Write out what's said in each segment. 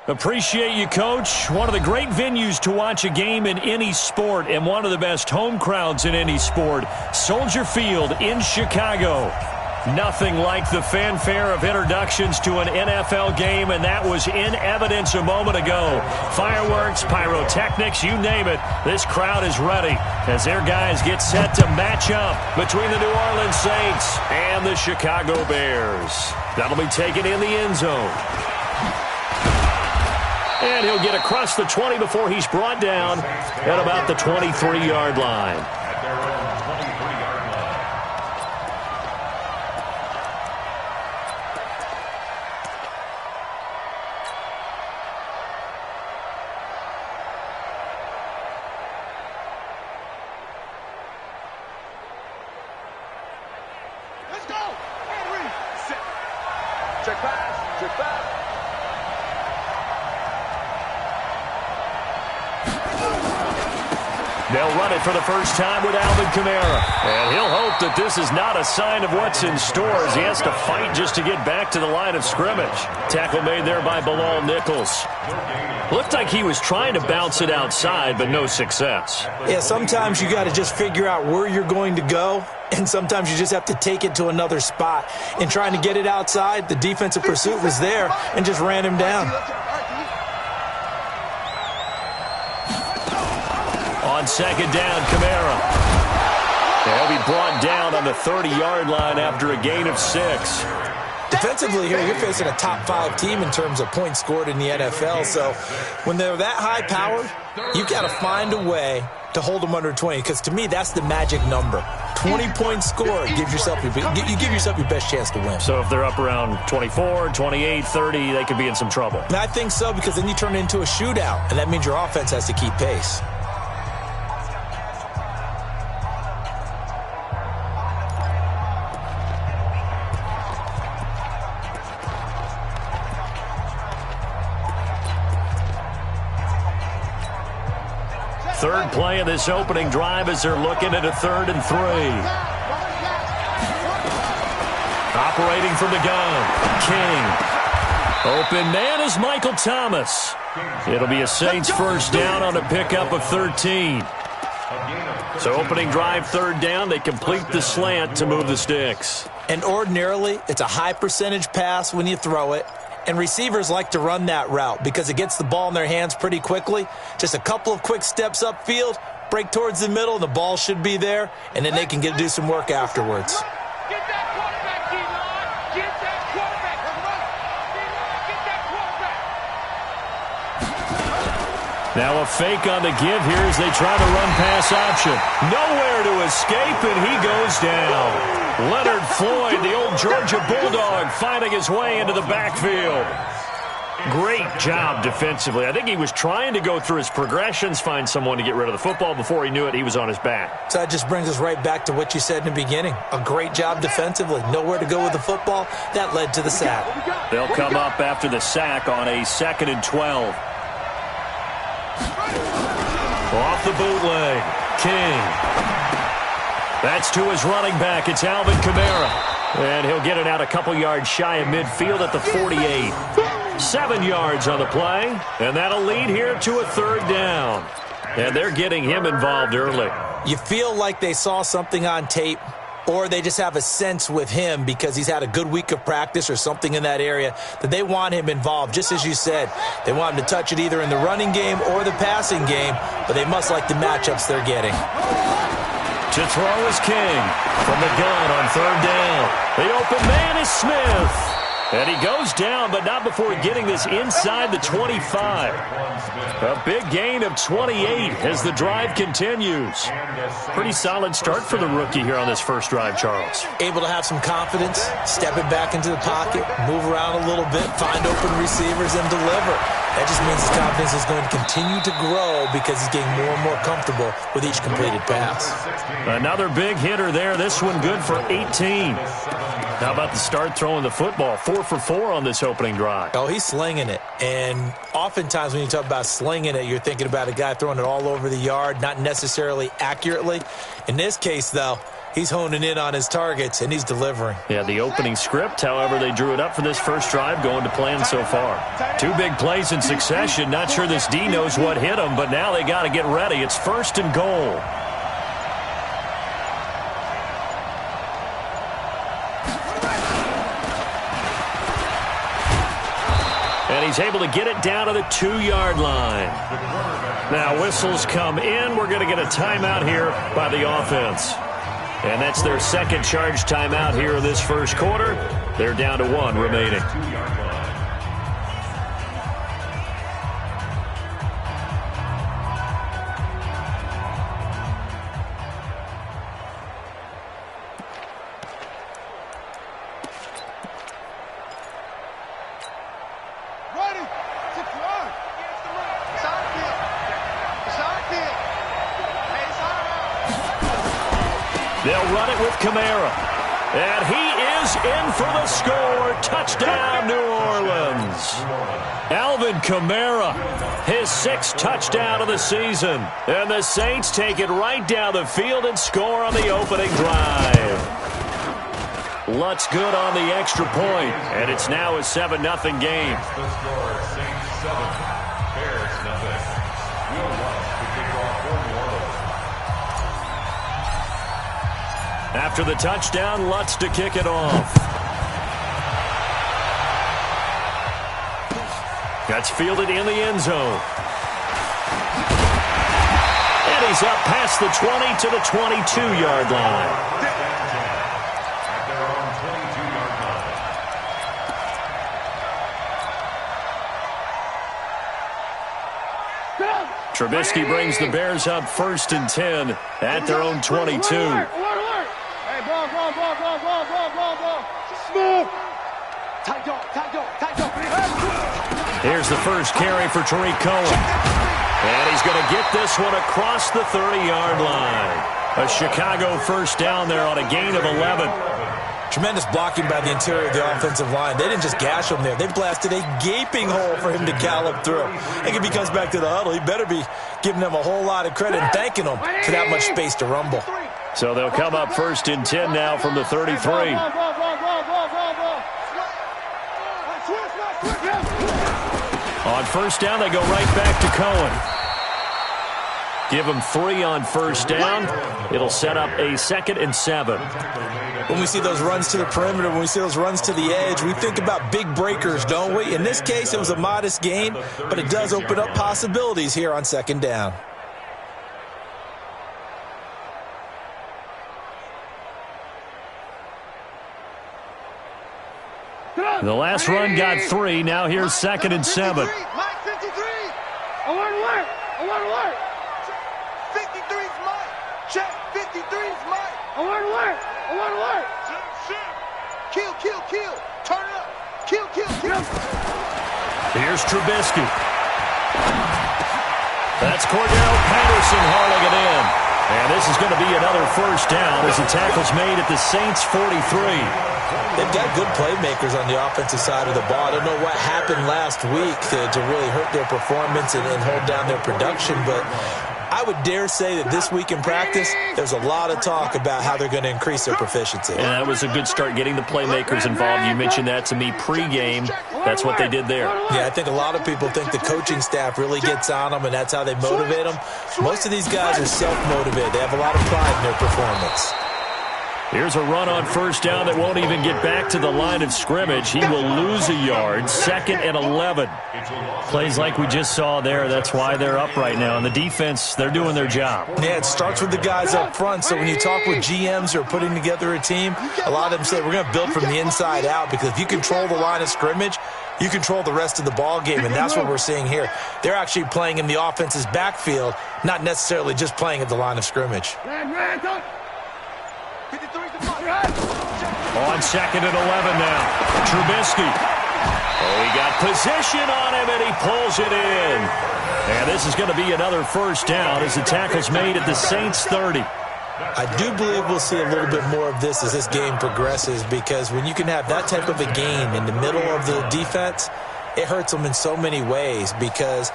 Appreciate you, Coach. One of the great venues to watch a game in any sport and one of the best home crowds in any sport. Soldier Field in Chicago. Nothing like the fanfare of introductions to an NFL game, and that was in evidence a moment ago. Fireworks, pyrotechnics, you name it. This crowd is ready as their guys get set to match up between the New Orleans Saints and the Chicago Bears. That'll be taken in the end zone. And he'll get across the 20 before he's brought down at about the 23-yard line. They'll run it for the first time with Alvin Kamara. And he'll hope that this is not a sign of what's in store as he has to fight just to get back to the line of scrimmage. Tackle made there by Bilal Nichols. Looked like he was trying to bounce it outside, but no success. Yeah, sometimes you got to just figure out where you're going to go, and sometimes you just have to take it to another spot. In trying to get it outside, the defensive pursuit was there and just ran him down. On second down, Kamara. He'll be brought down on the 30-yard line after a gain of 6. Defensively here, you're facing a top-5 team in terms of points scored in the NFL. So when they're that high-powered, you've got to find a way to hold them under 20. Because to me, that's the magic number. 20 points scored, you give yourself your best chance to win. So if they're up around 24, 28, 30, they could be in some trouble. And I think so, because then you turn it into a shootout, and that means your offense has to keep pace. Third play of this opening drive as they're looking at a 3rd and 3. Operating from the gun, King. Open man is Michael Thomas. It'll be a Saints first down on a pickup of 13. So opening drive, 3rd down. They complete the slant to move the sticks. And ordinarily, it's a high percentage pass when you throw it. And receivers like to run that route because it gets the ball in their hands pretty quickly. Just a couple of quick steps upfield, break towards the middle, the ball should be there, and then they can do some work afterwards. Get that quarterback, D-line! Get that quarterback! Get that quarterback! Now a fake on the give here as they try to run pass option. Nowhere to escape, and he goes down. Leonard Floyd, the old Georgia Bulldog, finding his way into the backfield. Great job defensively. I think he was trying to go through his progressions, find someone to get rid of the football. Before he knew it, he was on his back. So that just brings us right back to what you said in the beginning. A great job defensively. Nowhere to go with the football. That led to the sack. They'll come up after the sack on a 2nd and 12. Off the bootleg, King. That's to his running back. It's Alvin Kamara. And he'll get it out a couple yards shy of midfield at the 48. 7 yards on the play. And that'll lead here to a 3rd down. And they're getting him involved early. You feel like they saw something on tape, or they just have a sense with him because he's had a good week of practice or something in that area that they want him involved. Just as you said, they want him to touch it either in the running game or the passing game, but they must like the matchups they're getting. To throw is King from the gun on 3rd down. The open man is Smith. And he goes down, but not before getting this inside the 25. A big gain of 28 as the drive continues. Pretty solid start for the rookie here on this first drive, Charles. Able to have some confidence, step it back into the pocket, move around a little bit, find open receivers, and deliver. That just means his confidence is going to continue to grow because he's getting more and more comfortable with each completed pass. Another big hitter there. This one good for 18. How about the start throwing the football? 4 for 4 on this opening drive. Oh, he's slinging it. And oftentimes when you talk about slinging it, you're thinking about a guy throwing it all over the yard, not necessarily accurately. In this case, though, He's honing in on his targets, and he's delivering. Yeah, the opening script, however, they drew it up for this first drive, going to plan so far. 2 big plays in succession. Not sure this D knows what hit him, but now they got to get ready. It's 1st and goal. And he's able to get it down to the 2-yard line. Now whistles come in. We're going to get a timeout here by the offense. And that's their second charge timeout here in this first quarter. They're down to 1 remaining. They'll run it with Kamara. And he is in for the score. Touchdown, New Orleans. Alvin Kamara, his 6th touchdown of the season. And the Saints take it right down the field and score on the opening drive. Lutz good on the extra point. And it's now a 7-0 game. The score, Saints 7, Bears nothing. Will Lutz to kick off for New Orleans. After the touchdown, Lutz to kick it off. That's fielded in the end zone. And he's up past the 20 to the 22-yard line. At their own 22-yard line. Trubisky brings the Bears up 1st and 10 at their own 22. Here's the first carry for Tariq Cohen. And he's going to get this one across the 30-yard line. A Chicago first down there on a gain of 11. Tremendous blocking by the interior of the offensive line. They didn't just gash him there. They blasted a gaping hole for him to gallop through. I think if he comes back to the huddle, he better be giving them a whole lot of credit and thanking them for that much space to rumble. So they'll come up 1st and 10 now from the 33. On first down, they go right back to Cohen. Give him 3 on first down. It'll set up a 2nd and 7. When we see those runs to the perimeter, when we see those runs to the edge, we think about big breakers, don't we? In this case, it was a modest gain, but it does open up possibilities here on 2nd down. The last run got 3. Now here's 2nd and 7. Mike 53. Alert. 53's Mike. Check. 53's Mike. Alert. Kill. Turn it up. Kill. Here's Trubisky. That's Cordell Patterson hauling it in. And this is going to be another first down as the tackle's made at the Saints' 43. They've got good playmakers on the offensive side of the ball. I don't know what happened last week to really hurt their performance and hold down their production, but I would dare say that this week in practice, there's a lot of talk about how they're going to increase their proficiency. And that was a good start getting the playmakers involved. You mentioned that to me pregame. That's what they did there. Yeah, I think a lot of people think the coaching staff really gets on them, and that's how they motivate them. Most of these guys are self-motivated. They have a lot of pride in their performance. Here's a run on first down that won't even get back to the line of scrimmage. He will lose a yard. 2nd and 11. Plays like we just saw there. That's why they're up right now. And the defense, they're doing their job. Yeah, it starts with the guys up front. So when you talk with GMs who are putting together a team, a lot of them say we're going to build from the inside out, because if you control the line of scrimmage, you control the rest of the ball game, and that's what we're seeing here. They're actually playing in the offense's backfield, not necessarily just playing at the line of scrimmage. On 2nd and 11 now. Trubisky. Oh, he got position on him, and he pulls it in. And this is going to be another first down as the tackle's made at the Saints' 30. I do believe we'll see a little bit more of this as this game progresses, because when you can have that type of a gain in the middle of the defense, it hurts them in so many ways because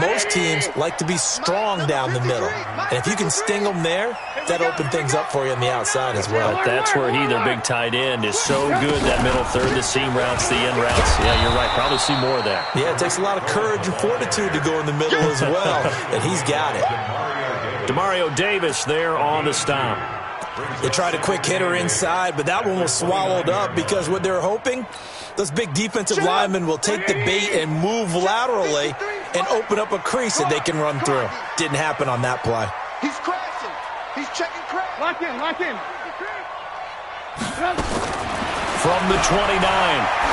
most teams like to be strong down the middle. And if you can sting them there, that opens things up for you on the outside as well. But that's where their big tight end, is so good, that middle third, the seam routes, the end routes. Yeah, you're right. Probably see more of that. Yeah, it takes a lot of courage and fortitude to go in the middle as well, and he's got it. Demario Davis there on the stop. They tried a quick hitter inside, but that one was swallowed up because what they're hoping, those big defensive linemen will take the bait and move laterally and open up a crease that they can run through. Didn't happen on that play. He's crashing. He's checking crash. Lock in, lock in. From the 29,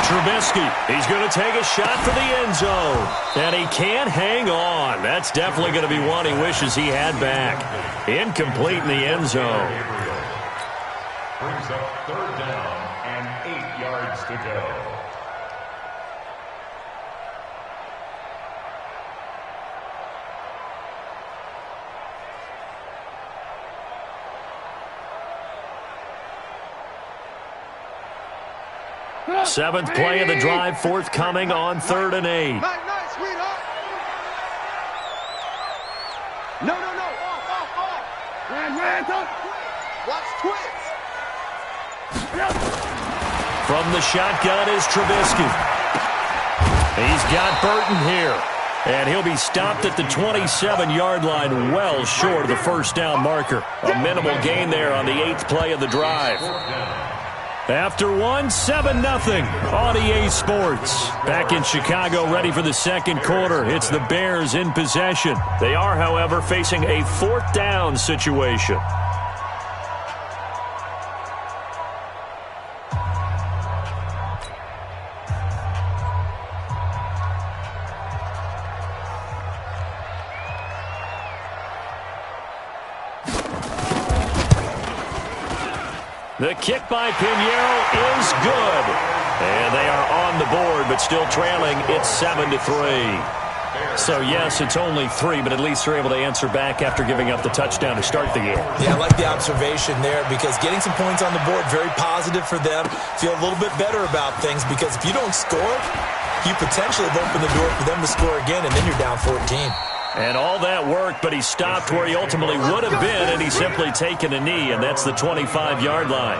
Trubisky. He's going to take a shot for the end zone. And he can't hang on. That's definitely going to be one he wishes he had back. Incomplete in the end zone. Brings up 3rd down and 8 yards to go. Seventh play of the drive, forthcoming on 3rd and 8. Nice, sweetheart. No. Off. Ran, watch twist. From the shotgun is Trubisky. He's got Burton here. And he'll be stopped at the 27-yard line, well short of the first down marker. A minimal gain there on the 8th play of the drive. After 7-0 on EA Sports. Back in Chicago, ready for the second quarter. It's the Bears in possession. They are, however, facing a 4th down situation. The kick by Pinheiro is good. And they are on the board, but still trailing. It's 7-3. So, yes, it's only 3, but at least they're able to answer back after giving up the touchdown to start the game. Yeah, I like the observation there because getting some points on the board, very positive for them. Feel a little bit better about things because if you don't score, you potentially have opened the door for them to score again, and then you're down 14. And all that worked, but he stopped where he ultimately would have been, and he's simply taken a knee, and that's the 25-yard line.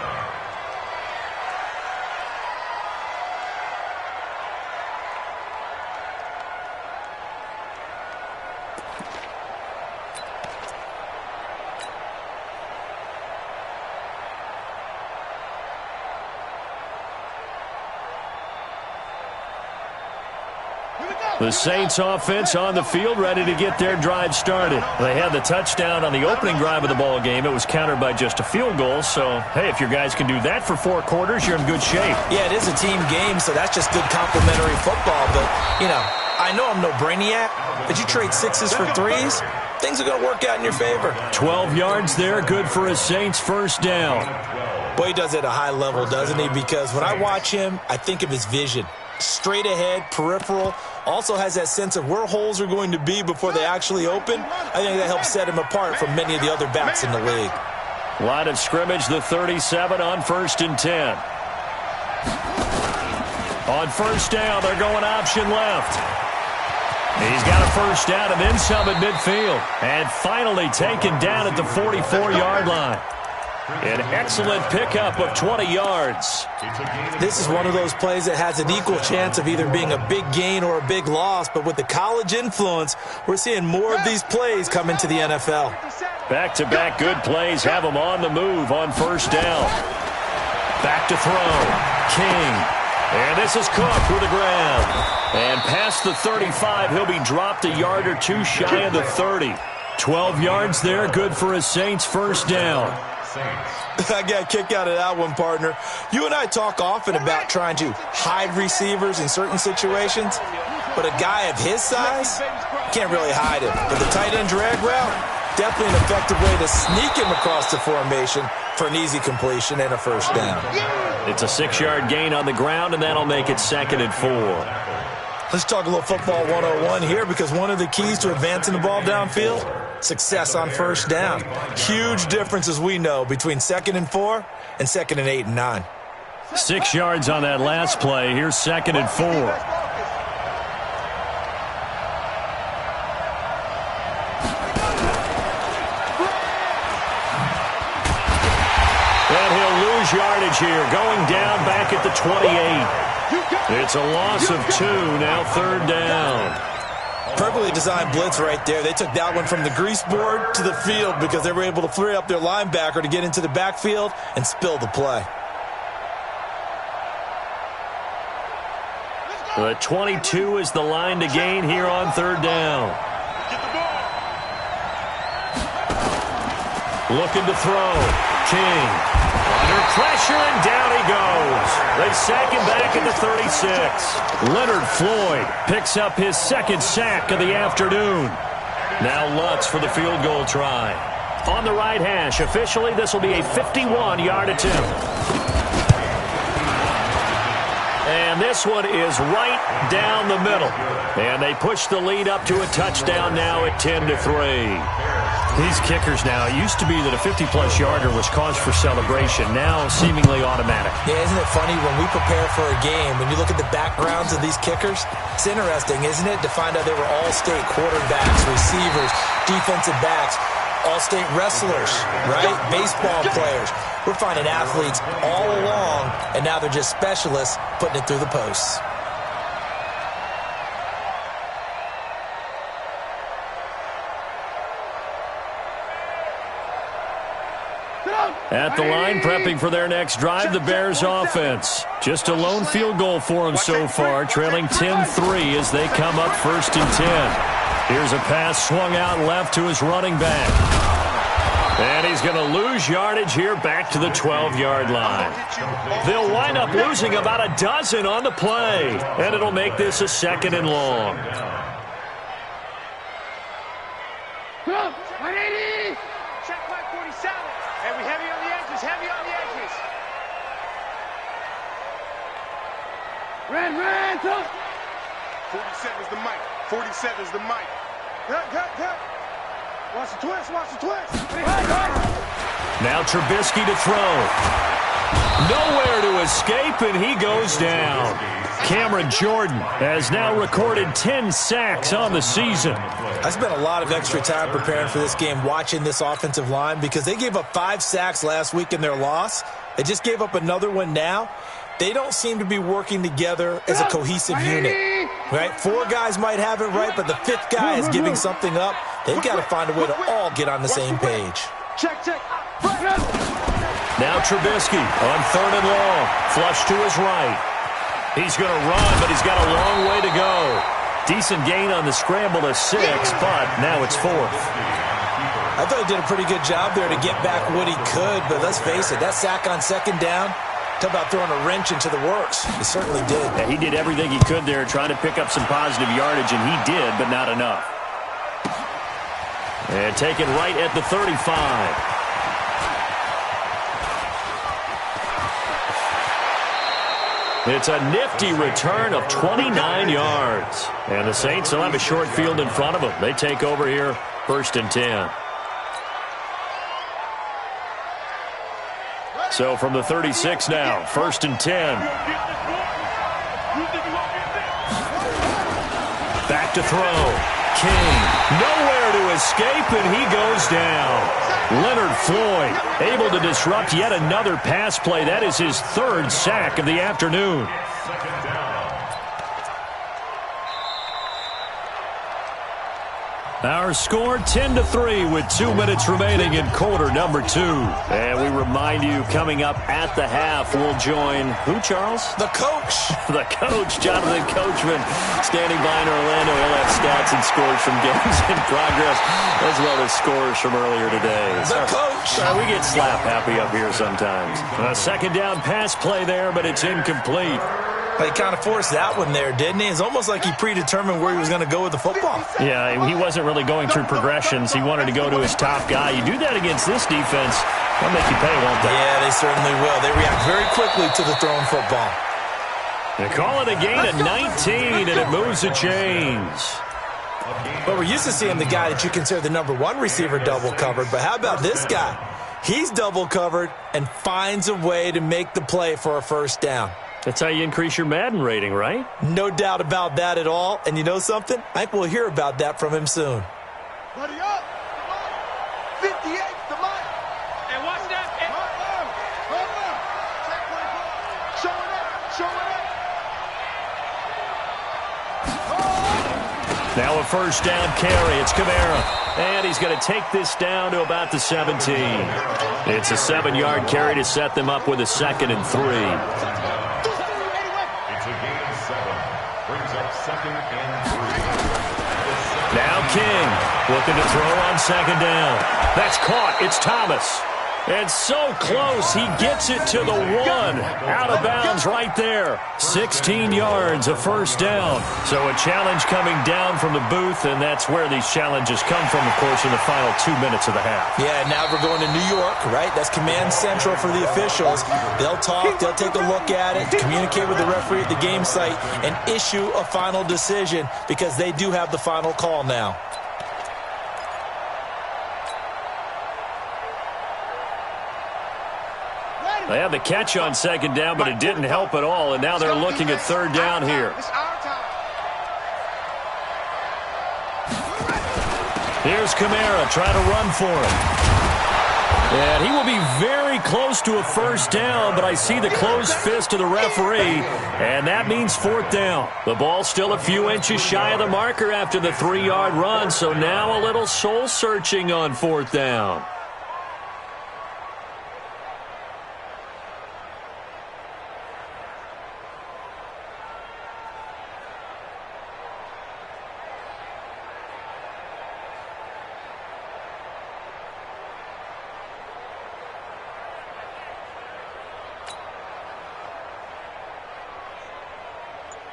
The Saints offense on the field, ready to get their drive started. They had the touchdown on the opening drive of the ball game. It was countered by just a field goal. So, hey, if your guys can do that for 4 quarters, you're in good shape. Yeah, it is a team game, so that's just good complementary football. But, I know I'm no brainiac, but you trade 6s for 3s, things are going to work out in your favor. 12 yards there, good for a Saints first down. Boy, he does it at a high level, doesn't he? Because when I watch him, I think of his vision. Straight ahead, peripheral, also has that sense of where holes are going to be before they actually open. I think that helps set him apart from many of the other backs in the league. Line of scrimmage, the 37 on 1st and 10. On first down, they're going option left. He's got a first down and then some at midfield. And finally taken down at the 44-yard line. An excellent pickup of 20 yards. This is one of those plays that has an equal chance of either being a big gain or a big loss, but with the college influence, we're seeing more of these plays come into the NFL. Back-to-back good plays have them on the move on first down. Back to throw. King. And this is Cook with the ground. And past the 35, he'll be dropped a yard or 2 shy of the 30. 12 yards there, good for a Saints first down. I got a kick out of that one, partner. You and I talk often about trying to hide receivers in certain situations, but a guy of his size can't really hide him. But the tight end drag route, definitely an effective way to sneak him across the formation for an easy completion and a first down. It's a 6-yard gain on the ground, and that'll make it 2nd and 4. Let's talk a little football 101 here, because one of the keys to advancing the ball downfield, success on first down. Huge difference, as we know, between 2nd and 4 and 2nd and 8 and 9. 6 yards on that last play. Here's 2nd and 4. yardage here, going down back at the 28. It's a loss of 2, now 3rd down. Perfectly designed blitz right there. They took that one from the grease board to the field because they were able to free up their linebacker to get into the backfield and spill the play. The 22 is the line to gain here on 3rd down. Looking to throw. King. Under pressure, and down he goes. They sack him back at the 36. Leonard Floyd picks up his 2nd sack of the afternoon. Now Lutz for the field goal try. On the right hash, officially this will be a 51-yard attempt. And this one is right down the middle. And they push the lead up to a touchdown now at 10-3. These kickers now, it used to be that a 50-plus yarder was cause for celebration, now seemingly automatic. Yeah, isn't it funny when we prepare for a game, when you look at the backgrounds of these kickers, it's interesting, isn't it, to find out they were all-state quarterbacks, receivers, defensive backs, all-state wrestlers, right? Baseball players. We're finding athletes all along, and now they're just specialists putting it through the posts. At the line, prepping for their next drive, the Bears offense. Just a lone field goal for them so far, trailing 10-3 as they come up 1st and 10. Here's a pass swung out left to his running back. And he's going to lose yardage here back to the 12-yard line. They'll wind up losing about a dozen on the play, and it'll make this a 2nd and long. Check by 47. And we heavy on the edges, heavy on the edges. Red, 47 is the mic. 47 is the mic. Cut. Watch the twist, watch the twist. Now Trubisky to throw. Nowhere to escape, and he goes down. Cameron Jordan has now recorded 10 sacks on the season. I spent a lot of extra time preparing for this game, watching this offensive line, because they gave up 5 sacks last week in their loss. They just gave up another one now. They don't seem to be working together as a cohesive unit, right? 4 guys might have it right, but the 5th guy is giving something up. They've got to find a way to all get on the same page. Check. Now Trubisky on 3rd and long. Flush to his right. He's going to run, but he's got a long way to go. Decent gain on the scramble to 6, but now it's 4th. I thought he did a pretty good job there to get back what he could, but let's face it, that sack on 2nd down, talk about throwing a wrench into the works. He certainly did. Yeah, he did everything he could there trying to pick up some positive yardage, and he did, but not enough. And taken right at the 35. It's a nifty return of 29 yards. And the Saints will have a short field in front of them. They take over here, 1st and 10. So from the 36 now, 1st and 10. Back to throw. King, nowhere to escape, and he goes down. Leonard Floyd able to disrupt yet another pass play. That is his 3rd sack of the afternoon. Our score 10-3 with 2 minutes remaining in quarter number 2. And we remind you, coming up at the half, we'll join who, Charles? The coach. The coach, Jonathan Coachman, standing by in Orlando. He'll have stats and scores from games in progress, as well as scores from earlier today. The coach. We get slap happy up here sometimes. A 2nd down pass play there, but it's incomplete. He kind of forced that one there, didn't he? It's almost like he predetermined where he was going to go with the football. Yeah, he wasn't really going through progressions. He wanted to go to his top guy. You do that against this defense, they'll make you pay, won't they? Yeah, they certainly will. They react very quickly to the thrown football. They call it a gain of 19, and it moves the chains. But we're used to seeing the guy that you consider the number 1 receiver double covered. But how about this guy? He's double covered and finds a way to make the play for a 1st down. That's how you increase your Madden rating, right? No doubt about that at all. And you know something? I think we'll hear about that from him soon. Buddy up. 58, the mic. And watch that. Show it. Now a first down carry. It's Kamara. And he's going to take this down to about the 17. It's a 7-yard carry to set them up with a 2nd and 3. It's a gain of 7. Brings up 2nd and 3. Now King looking to throw on 2nd down. That's caught. It's Thomas. And so close, he gets it to the 1. Out of bounds right there. 16 yards, a first down. So a challenge coming down from the booth, and that's where these challenges come from, of course, in the final 2 minutes of the half. Yeah, now we're going to New York, right? That's command central for the officials. They'll talk, they'll take a look at it, communicate with the referee at the game site, and issue a final decision because they do have the final call now. They had the catch on 2nd down, but it didn't help at all, and now they're looking at 3rd down here. Here's Kamara trying to run for him. And he will be very close to a first down, but I see the closed fist of the referee, and that means 4th down. The ball's still a few inches shy of the marker after the 3-yard run, so now a little soul-searching on 4th down.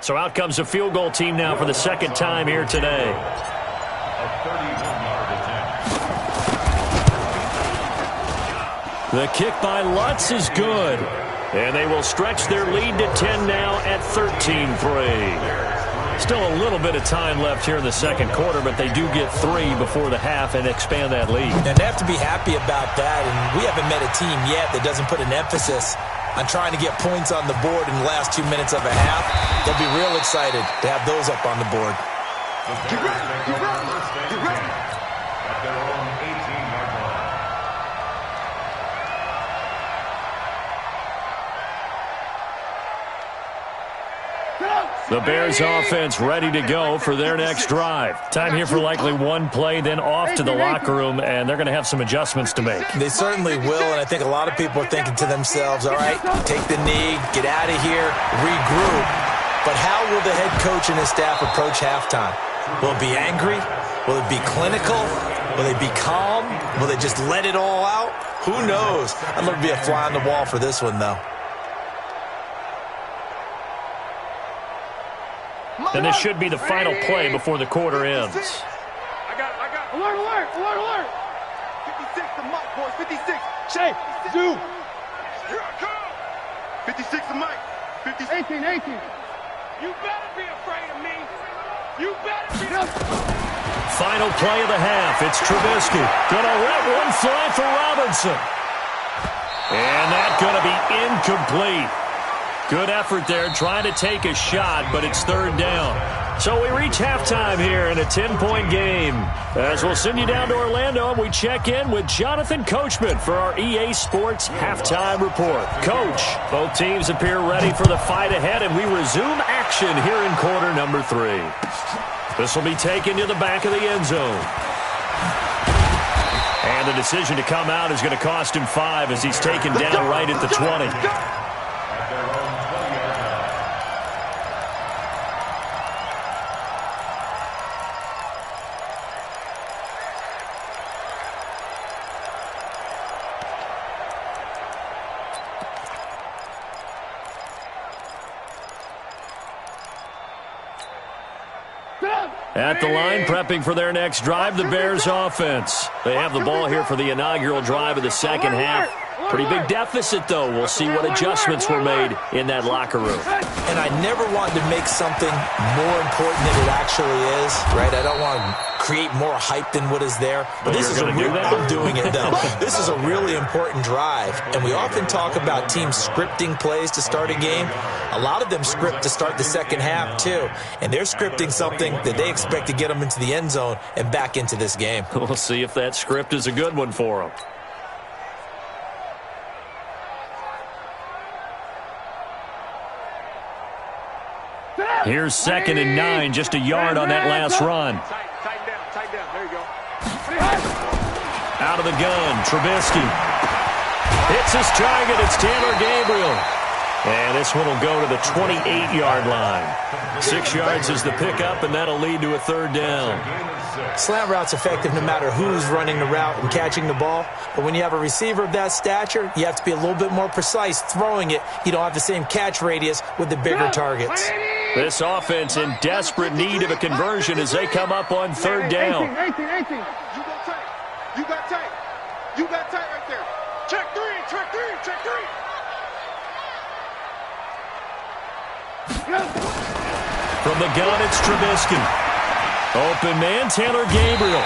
So out comes a field goal team now for the 2nd time here today. A 31-yard attempt. The kick by Lutz is good. And they will stretch their lead to 10 now at 13-3. Still a little bit of time left here in the 2nd quarter, but they do get 3 before the half and expand that lead. And they have to be happy about that, and we haven't met a team yet that doesn't put an emphasis on trying to get points on the board in the last 2 minutes of a half. They'll be real excited to have those up on the board. Get ready. At their own 18-yard line. The Bears offense ready to go for their next drive. Time here for likely one play, then off to the locker room, and they're going to have some adjustments to make. They certainly will, and I think a lot of people are thinking to themselves, all right, take the knee, get out of here, regroup. But how will the head coach and his staff approach halftime? Will it be angry? Will it be clinical? Will they be calm? Will they just let it all out? Who knows? I'd love to be a fly on the wall for this one, though. And this should be the final play before the quarter ends. I got it. Alert. 56 to Mike, boys. 56. Shay, Zoo. Here I come. 56 to Mike. 18. You better be afraid of me. You better be Final play of the half. It's Trubisky. Gonna let one fly for Robinson. And that's gonna be incomplete. Good effort there, trying to take a shot, but it's 3rd down. So we reach halftime here in a 10-point game. As we'll send you down to Orlando, and we check in with Jonathan Coachman for our EA Sports Halftime Report. Coach, both teams appear ready for the fight ahead, and we resume action here in quarter number 3. This will be taken to the back of the end zone. And the decision to come out is going to cost him 5 as he's taken down right at the 20. At the line, prepping for their next drive, the Bears offense. They have the ball here for the inaugural drive of the 2nd half. Pretty big deficit, though. We'll see what adjustments were made in that locker room. And I never wanted to make something more important than it actually is, right? I don't want to create more hype than what is there. But this is I'm doing it, though. This is a really important drive. And we often talk about teams scripting plays to start a game. A lot of them script to start the 2nd half, too. And they're scripting something that they expect to get them into the end zone and back into this game. We'll see if that script is a good one for them. Here's 2nd and 9, just a yard on that last run. Tight down. There you go. Out of the gun, Trubisky. Hits his target. It's Taylor Gabriel. And this one will go to the 28-yard line. 6 yards is the pickup, and that'll lead to a 3rd down. Slant route's effective no matter who's running the route and catching the ball. But when you have a receiver of that stature, you have to be a little bit more precise throwing it. You don't have the same catch radius with the bigger targets. This offense in desperate need of a conversion as they come up on 3rd down. 18. You got tight right there. Check three. From the gun, it's Trubisky. Open man, Taylor Gabriel.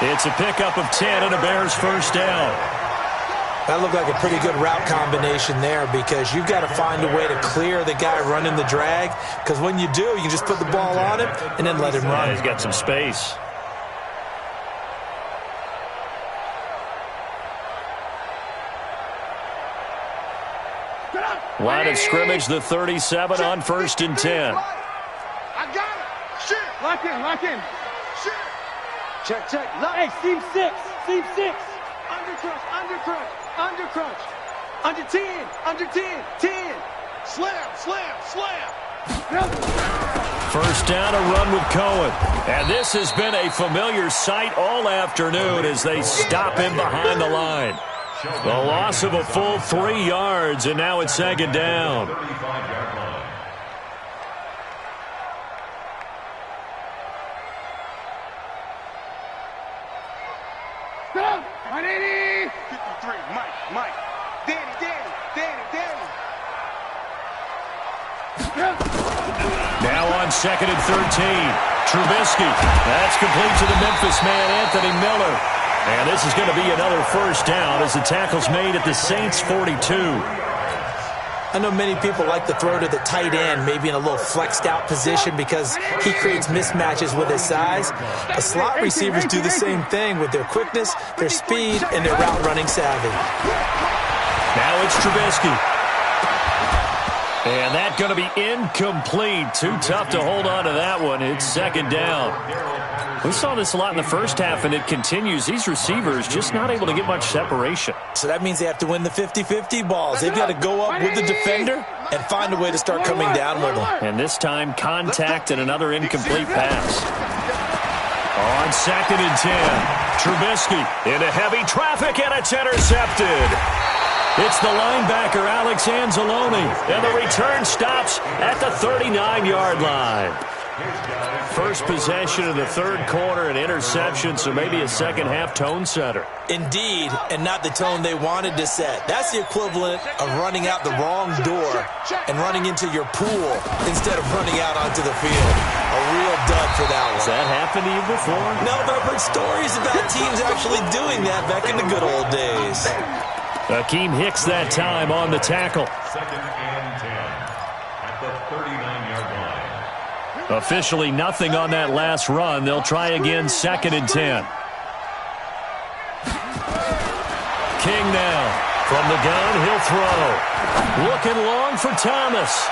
It's a pickup of 10 and a Bears 1st down. That looked like a pretty good route combination there because you've got to find a way to clear the guy running the drag, because when you do, you can just put the ball on him and then let him run. He's got some space. Line of scrimmage, the 37 on 1st and 10. I got it. Shit. Lock in. Shit. Check. Hey, seam 6. Under crunch. Under 10. 10. Slam. 1st down, a run with Cohen. And this has been a familiar sight all afternoon as they stop him behind the line. The loss of a full 3 yards, and now it's 2nd down. 35-yard line. Stop. 180. 53. Mike. Danny. Now on 2nd and 13. Trubisky. That's complete to the Memphis man, Anthony Miller. And this is going to be another 1st down as the tackle's made at the Saints' 42. I know many people like to throw to the tight end, maybe in a little flexed out position because he creates mismatches with his size. But slot receivers do the same thing with their quickness, their speed, and their route running savvy. Now it's Trubisky. And that's going to be incomplete. Too tough to hold on to that one. It's 2nd down. We saw this a lot in the first half, and it continues. These receivers just not able to get much separation. So that means they have to win the 50-50 balls. They've got to go up with the defender and find a way to start coming down with them. And this time, contact and another incomplete pass. On 2nd and 10, Trubisky into heavy traffic, and it's intercepted. It's the linebacker, Alex Anzalone, and the return stops at the 39-yard line. First possession of the 3rd quarter, an interception, so maybe a second-half tone setter. Indeed, and not the tone they wanted to set. That's the equivalent of running out the wrong door and running into your pool instead of running out onto the field. A real dud for that one. Has that happened to you before? No, but I've heard stories about teams actually doing that back in the good old days. Akeem Hicks that time on the tackle. 2nd and 10 at the 39-yard line. Officially nothing on that last run. They'll try again 2nd and 10. King now. From the gun, he'll throw. Looking long for Thomas.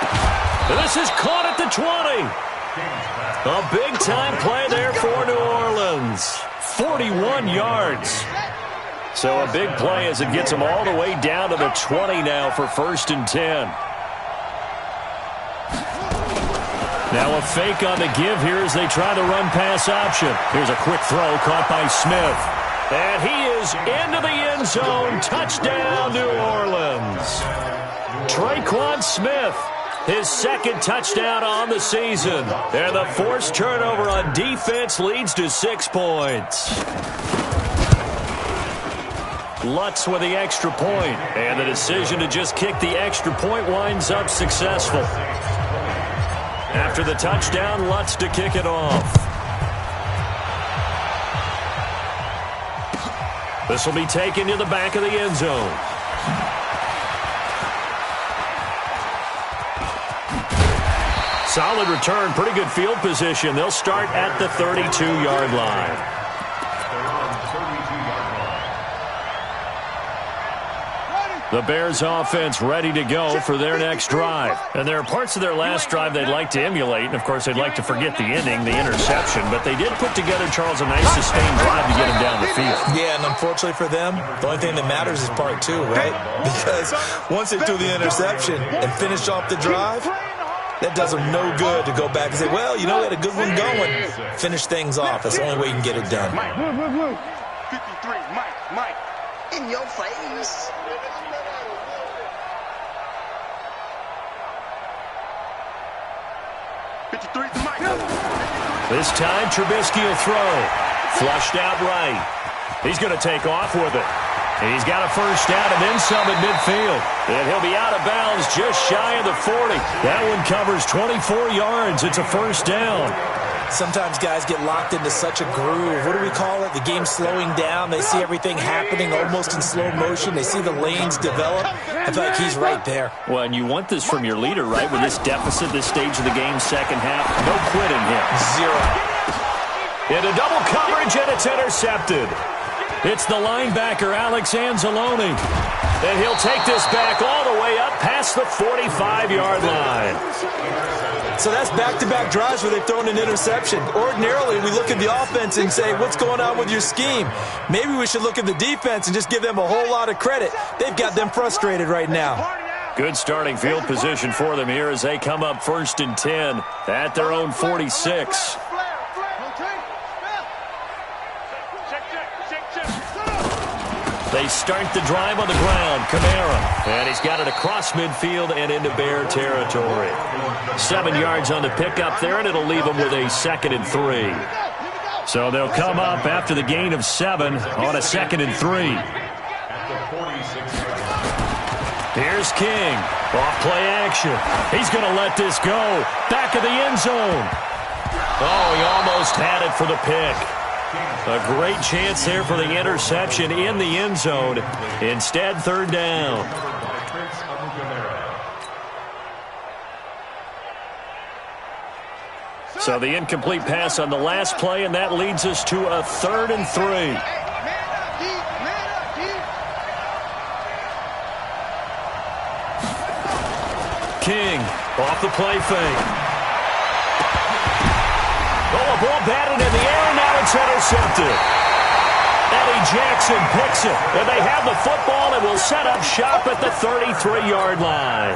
This is caught at the 20. A big-time play there for New Orleans. 41 yards. So a big play as it gets them all the way down to the 20 now for 1st and 10. Now a fake on the give here as they try to run pass option. Here's a quick throw caught by Smith. And he is into the end zone. Touchdown, New Orleans. Traquan Smith, his 2nd touchdown on the season. And the forced turnover on defense leads to 6 points. Lutz with the extra point, and the decision to just kick the extra point winds up successful. After the touchdown, Lutz to kick it off. This will be taken to the back of the end zone. Solid return, pretty good field position. They'll start at the 32-yard line. The Bears offense ready to go for their next drive. And there are parts of their last drive they'd like to emulate. And, of course, they'd like to forget the ending, the interception. But they did put together, Charles, a nice sustained drive to get them down the field. Yeah, and unfortunately for them, the only thing that matters is part two, right? Because once they threw the interception and finished off the drive, that does them no good to go back and say, well, you know, we had a good one going. Finish things off. That's the only way you can get it done. 53, Mike. In your face. This time, Trubisky will throw. Flushed out right. He's going to take off with it. He's got a first down and then some at midfield. And he'll be out of bounds just shy of the 40. That one covers 24 yards. It's a first down. Sometimes guys get locked into such a groove. What do we call it? The game's slowing down. They see everything happening almost in slow motion. They see the lanes develop. I feel like he's right there. Well, and you want this from your leader, right? With this deficit, this stage of the game, second half, no quitting him. Zero. Into double coverage, and it's intercepted. It's the linebacker, Alex Anzalone. And he'll take this back all the way up past the 45-yard line. So that's back-to-back drives where they've thrown an interception. Ordinarily, we look at the offense and say, what's going on with your scheme? Maybe we should look at the defense and just give them a whole lot of credit. They've got them frustrated right now. Good starting field position for them here as they come up 1st and 10 at their own 46. They start the drive on the ground. Kamara. And he's got it across midfield and into Bear territory. 7 yards on the pickup there, and it'll leave them with a 2nd and 3. So they'll come up after the gain of 7 on a 2nd and 3. Here's King. Off play action. He's going to let this go. Back of the end zone. Oh, he almost had it for the pick. A great chance there for the interception in the end zone. Instead, 3rd down. So the incomplete pass on the last play, and that leads us to a 3rd and 3. King off the play fake. Oh, a ball batted in the air, and now it's intercepted. Eddie Jackson picks it, and they have the football and will set up shop at the 33-yard line.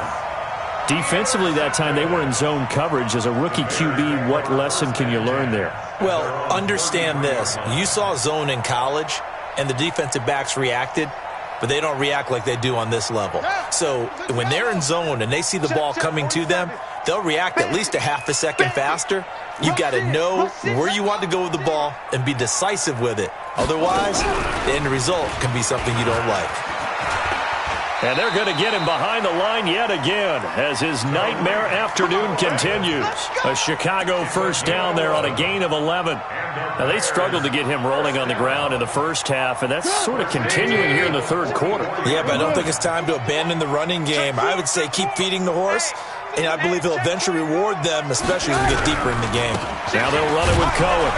Defensively that time, they were in zone coverage. As a rookie QB, what lesson can you learn there? Well, understand this. You saw zone in college, and the defensive backs reacted, but they don't react like they do on this level. So when they're in zone and they see the ball coming to them, they'll react at least a half a second faster. You've got to know where you want to go with the ball and be decisive with it. Otherwise, the end result can be something you don't like. And they're going to get him behind the line yet again as his nightmare afternoon continues. A Chicago first down there on a gain of 11. Now, they struggled to get him rolling on the ground in the first half, and that's sort of continuing here in the 3rd quarter. Yeah, but I don't think it's time to abandon the running game. I would say keep feeding the horse, and I believe he'll eventually reward them, especially as we get deeper in the game. Now they'll run it with Cohen.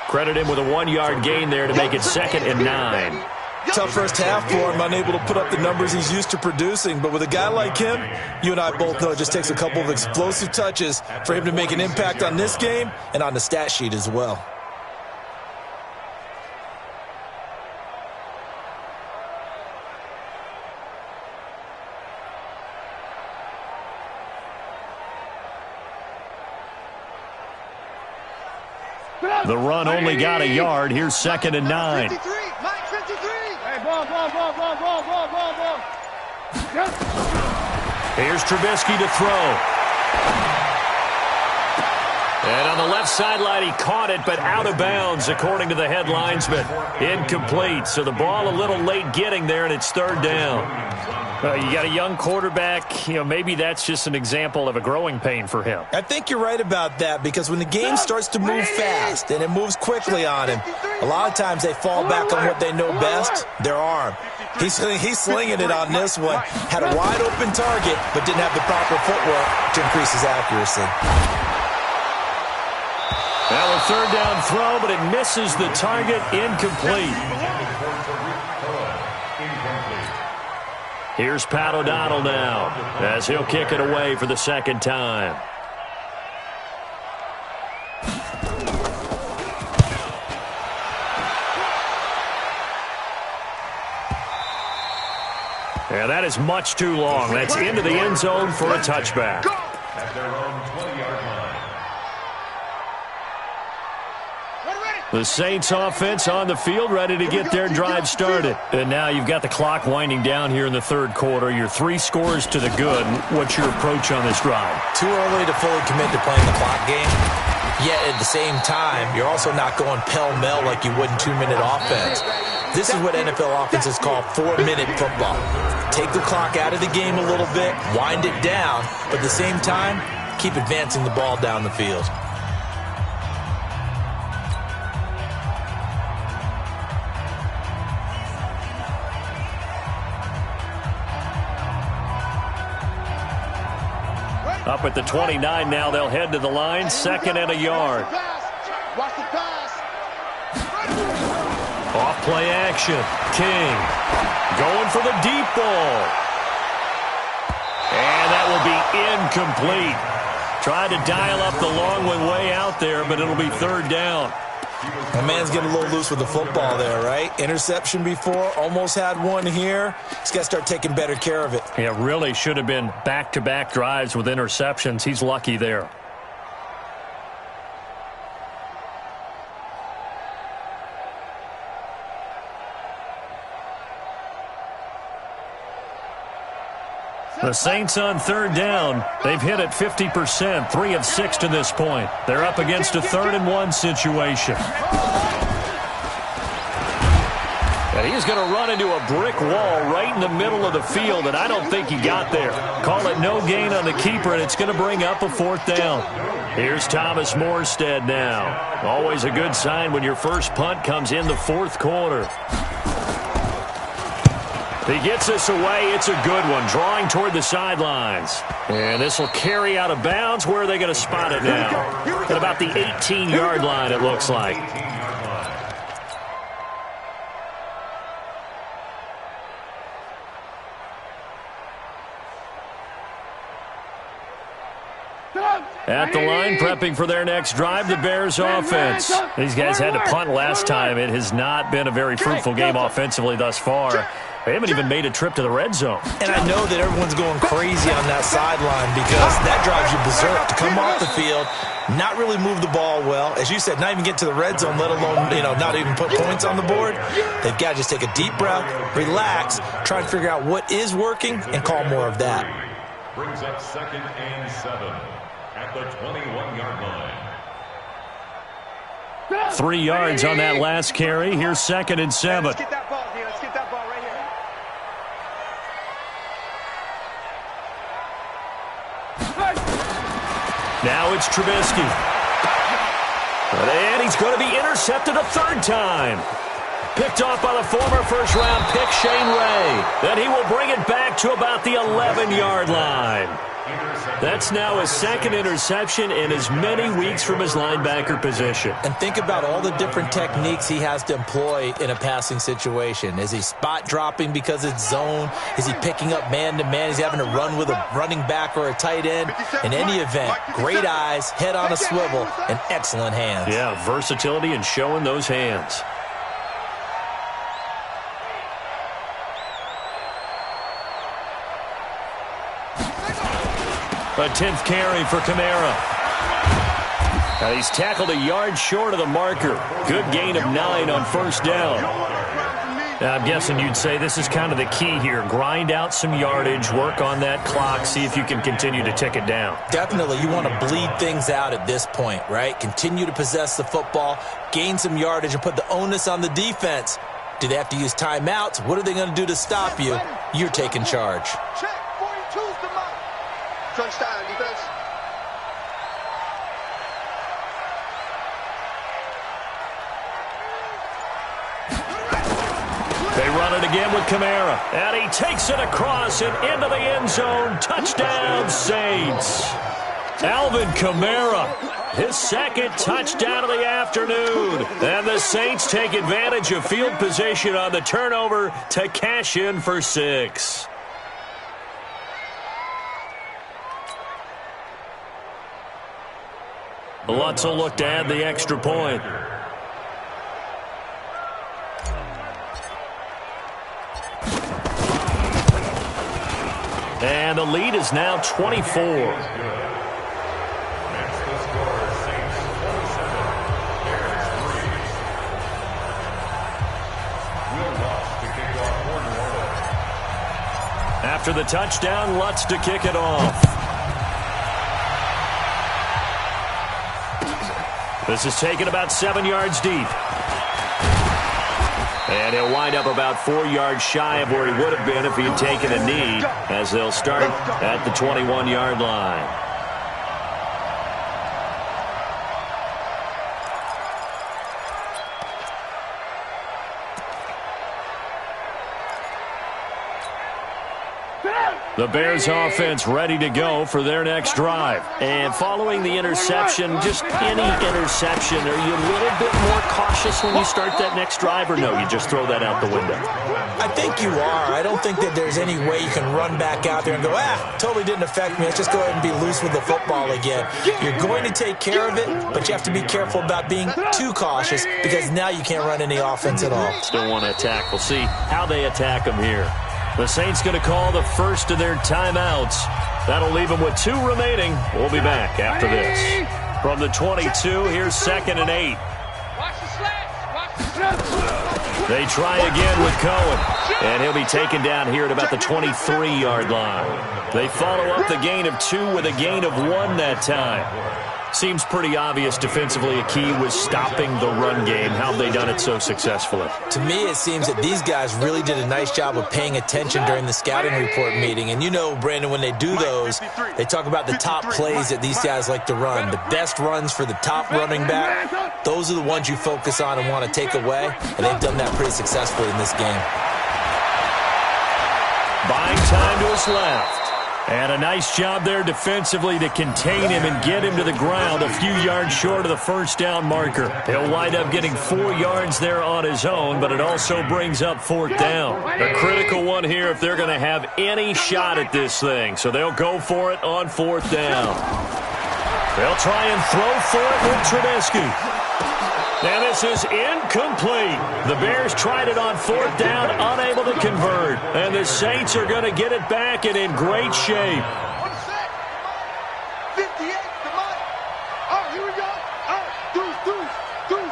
Credit him with a 1-yard gain there to make it 2nd and 9. Tough first half for him, unable to put up the numbers he's used to producing. But with a guy like him, you and I both know it just takes a couple of explosive touches for him to make an impact on this game and on the stat sheet as well. The run only got a yard. Here's 2nd and 9. 53, Mike 53. Hey, ball. Here's Trubisky to throw. And on the left sideline, he caught it, but out of bounds, according to the head linesman. Incomplete. So the ball a little late getting there, and it's 3rd down. You got a young quarterback. Maybe that's just an example of a growing pain for him. I think you're right about that, because when the game starts to move fast and it moves quickly on him, a lot of times they fall back on what they know best, their arm. He's slinging it on this one. Had a wide open target, but didn't have the proper footwork to increase his accuracy. Now a 3rd down throw, but it misses the target. Incomplete. Here's Pat O'Donnell now as he'll kick it away for the second time. And that is much too long. That's into the end zone for a touchback. At their own 20-yard line. The Saints offense on the field, ready to get their drive started. And now you've got the clock winding down here in the third quarter. You're 3 scores to the good. What's your approach on this drive? Too early to fully commit to playing the clock game. Yet at the same time, you're also not going pell-mell like you would in 2-minute offense. This is what NFL offenses call 4-minute football. Take the clock out of the game a little bit, wind it down, but at the same time, keep advancing the ball down the field. Up at the 29 now, they'll head to the line, 2nd and a yard. Watch the pass. Off play action. King going for the deep ball. And that will be incomplete. Tried to dial up the long one way out there, but it'll be 3rd down. My man's getting a little loose with the football there, right? Interception before, almost had one here. He's got to start taking better care of it. Yeah, really should have been back-to-back drives with interceptions. He's lucky there. The Saints on 3rd down. They've hit it 50%, 3 of 6 to this point. They're up against a 3rd and 1 situation. And he's going to run into a brick wall right in the middle of the field, and I don't think he got there. Call it no gain on the keeper, and it's going to bring up a 4th down. Here's Thomas Morstead now. Always a good sign when your first punt comes in the 4th quarter. He gets this away. It's a good one, drawing toward the sidelines. And this will carry out of bounds. Where are they going to spot it now? At about the 18-yard line, it looks like. At the line, prepping for their next drive, the Bears offense. These guys had to punt last time. It has not been a very fruitful game offensively thus far. They haven't even made a trip to the red zone. And I know that everyone's going crazy on that sideline because that drives you berserk to come off the field, not really move the ball well. As you said, not even get to the red zone, let alone, not even put points on the board. They've got to just take a deep breath, relax, try and figure out what is working, and call more of that. Brings up 2nd and 7 at the 21-yard line. 3 yards on that last carry. Here's 2nd and 7. Let's get that ball, D. Let's get that ball right here. Now it's Trubisky. And he's going to be intercepted a 3rd time. Picked off by the former first-round pick, Shane Ray. Then he will bring it back to about the 11-yard line. That's now his 2nd interception in as many weeks from his linebacker position. And think about all the different techniques he has to employ in a passing situation. Is he spot dropping because it's zone? Is he picking up man-to-man? Is he having to run with a running back or a tight end? In any event, great eyes, head on a swivel, and excellent hands. Yeah, versatility and showing those hands. A 10th carry for Kamara. He's tackled a yard short of the marker. Good gain of 9 on 1st down. Now, I'm guessing you'd say this is kind of the key here. Grind out some yardage, work on that clock, see if you can continue to tick it down. Definitely. You want to bleed things out at this point, right? Continue to possess the football, gain some yardage, and put the onus on the defense. Do they have to use timeouts? What are they going to do to stop you? You're taking charge. Check. 42's the mark. Touchdown, defense. They run it again with Kamara. And he takes it across and into the end zone. Touchdown, Saints. Alvin Kamara, his 2nd touchdown of the afternoon. And the Saints take advantage of field position on the turnover to cash in for 6. Lutz will look to add the extra point. And the lead is now 24. After the touchdown, Lutz to kick it off. This is taken about 7 yards deep. And he'll wind up about 4 yards shy of where he would have been if he had taken a knee, as they'll start at the 21-yard line. The Bears offense ready to go for their next drive. And following the interception, just any interception, are you a little bit more cautious when you start that next drive, or no, you just throw that out the window? I think you are. I don't think that there's any way you can run back out there and go, totally didn't affect me. Let's just go ahead and be loose with the football again. You're going to take care of it, but you have to be careful about being too cautious because now you can't run any offense at all. Still want to attack. We'll see how they attack them here. The Saints going to call the first of their timeouts. That'll leave them with 2 remaining. We'll be back after this. From the 22, here's 2nd and 8. They try again with Cohen. And he'll be taken down here at about the 23-yard line. They follow up the gain of 2 with a gain of 1 that time. Seems pretty obvious defensively a key was stopping the run game. How have they done it so successfully? To me, it seems that these guys really did a nice job of paying attention during the scouting report meeting. And you know, Brandon, when they do those, they talk about the top plays that these guys like to run. The best runs for the top running back, those are the ones you focus on and want to take away. And they've done that pretty successfully in this game. Buying time to his left. And a nice job there defensively to contain him and get him to the ground a few yards short of the first down marker. He'll wind up getting 4 yards there on his own, but it also brings up 4th down. A critical one here if they're going to have any shot at this thing. So they'll go for it on 4th down. They'll try and throw for it with Trubisky. And this is incomplete. The Bears tried it on 4th down, unable to convert. And the Saints are going to get it back and in great shape. 58 to Mike. All right, here we go. All right, deuce. Get him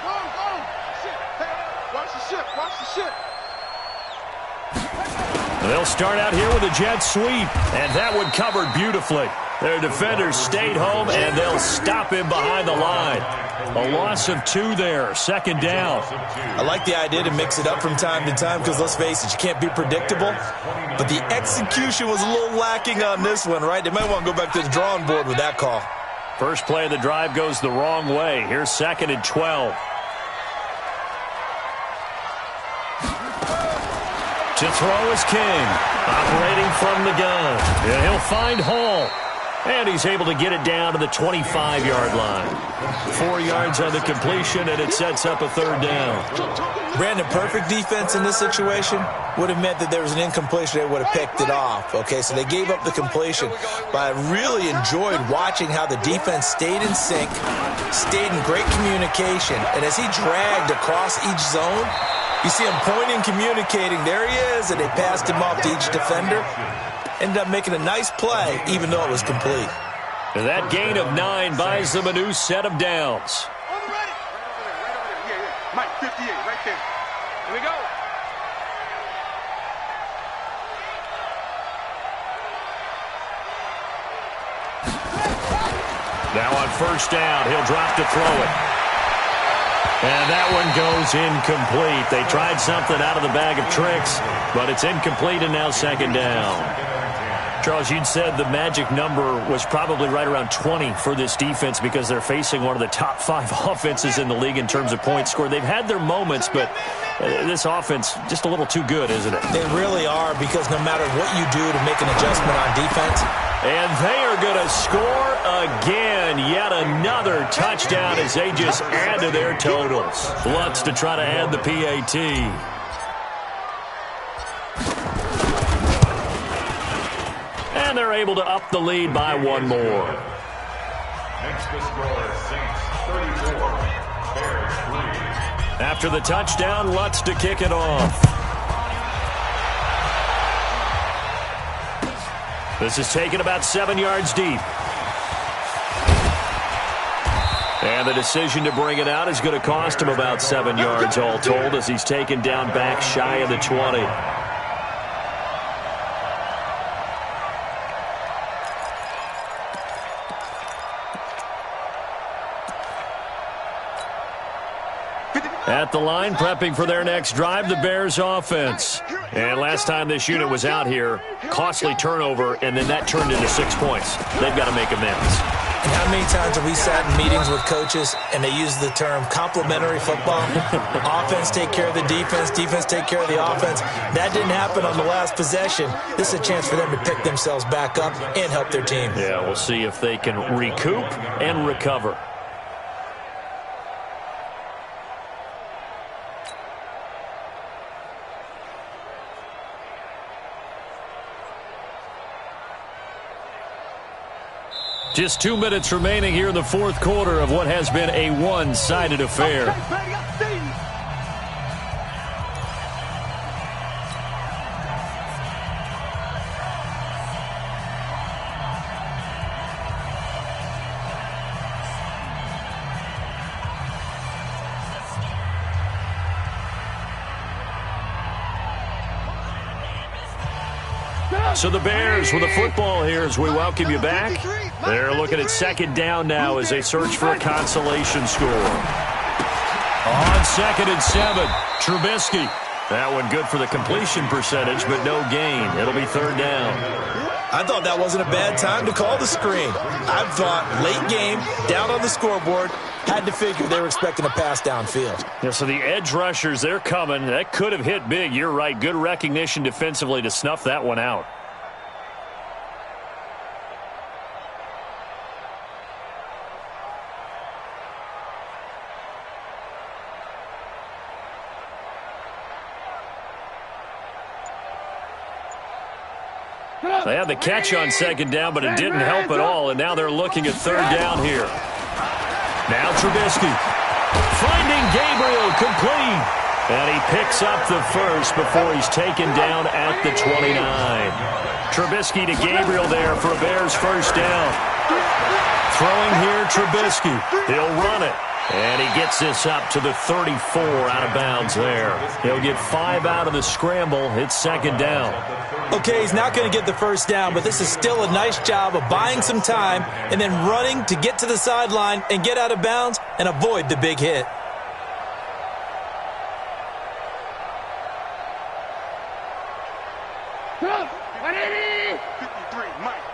on. Go. Shit. Hey, watch the ship. They'll start out here with a jet sweep. And that one covered beautifully. Their defenders stayed home, and they'll stop him behind the line. A loss of 2 there, 2nd down. I like the idea to mix it up from time to time because, let's face it, you can't be predictable. But the execution was a little lacking on this one, right? They might want to go back to the drawing board with that call. First play of the drive goes the wrong way. Here's 2nd and 12. To throw is King, operating from the gun. And he'll find Hall. And he's able to get it down to the 25-yard line. 4 yards on the completion, and it sets up a 3rd down. Brandon, perfect defense in this situation would have meant that there was an incompletion. They would have picked it off. Okay, so they gave up the completion. But I really enjoyed watching how the defense stayed in sync, stayed in great communication. And as he dragged across each zone, you see him pointing, communicating. There he is, and they passed him off to each defender. Ended up making a nice play, even though it was complete. And that gain of 9 buys them a new set of downs. On the ready. Right over there. Yeah. Mike, 58, right there. Here we go. Now on 1st down, he'll drop to throw it. And that one goes incomplete. They tried something out of the bag of tricks, but it's incomplete and now 2nd down. Charles, you'd said the magic number was probably right around 20 for this defense because they're facing one of the top 5 offenses in the league in terms of points scored. They've had their moments, but this offense just a little too good, isn't it? They really are, because no matter what you do to make an adjustment on defense. And they are going to score again. Yet another touchdown as they just add to their totals. Lutz to try to add the they're able to up the lead by one more. Next to score, Saints 34, Bears 3. After the touchdown, Lutz to kick it off. This is taken about 7 yards deep. And the decision to bring it out is going to cost him about 7 yards all told as he's taken down back shy of the 20. At the line, prepping for their next drive, the Bears offense. And last time this unit was out here, costly turnover, and then that turned into 6 points. They've got to make amends. And how many times have we sat in meetings with coaches and they use the term complementary football? Offense take care of the defense, defense take care of the offense. That didn't happen on the last possession. This is a chance for them to pick themselves back up and help their team. Yeah, we'll see if they can recoup and recover. Just 2 minutes remaining here in the fourth quarter of what has been a one-sided affair. So the Bears with the football here as we welcome you back. They're looking at second down now as they search for a consolation score. On 2nd and 7, Trubisky. That one good for the completion percentage, but no gain. It'll be third down. I thought that wasn't a bad time to call the screen. I thought late game, down on the scoreboard, had to figure they were expecting a pass downfield. Yeah, so the edge rushers, they're coming. That could have hit big. You're right. Good recognition defensively to snuff that one out. They had the catch on second down, but it didn't help at all, and now they're looking at third down here. Now Trubisky finding Gabriel complete, and he picks up the first before he's taken down at the 29. Trubisky to Gabriel there for a Bears first down. Throwing here, Trubisky. He'll run it. And he gets this up to the 34 out of bounds there. He'll get 5 out of the scramble. It's second down. Okay, he's not going to get the first down, but this is still a nice job of buying some time and then running to get to the sideline and get out of bounds and avoid the big hit.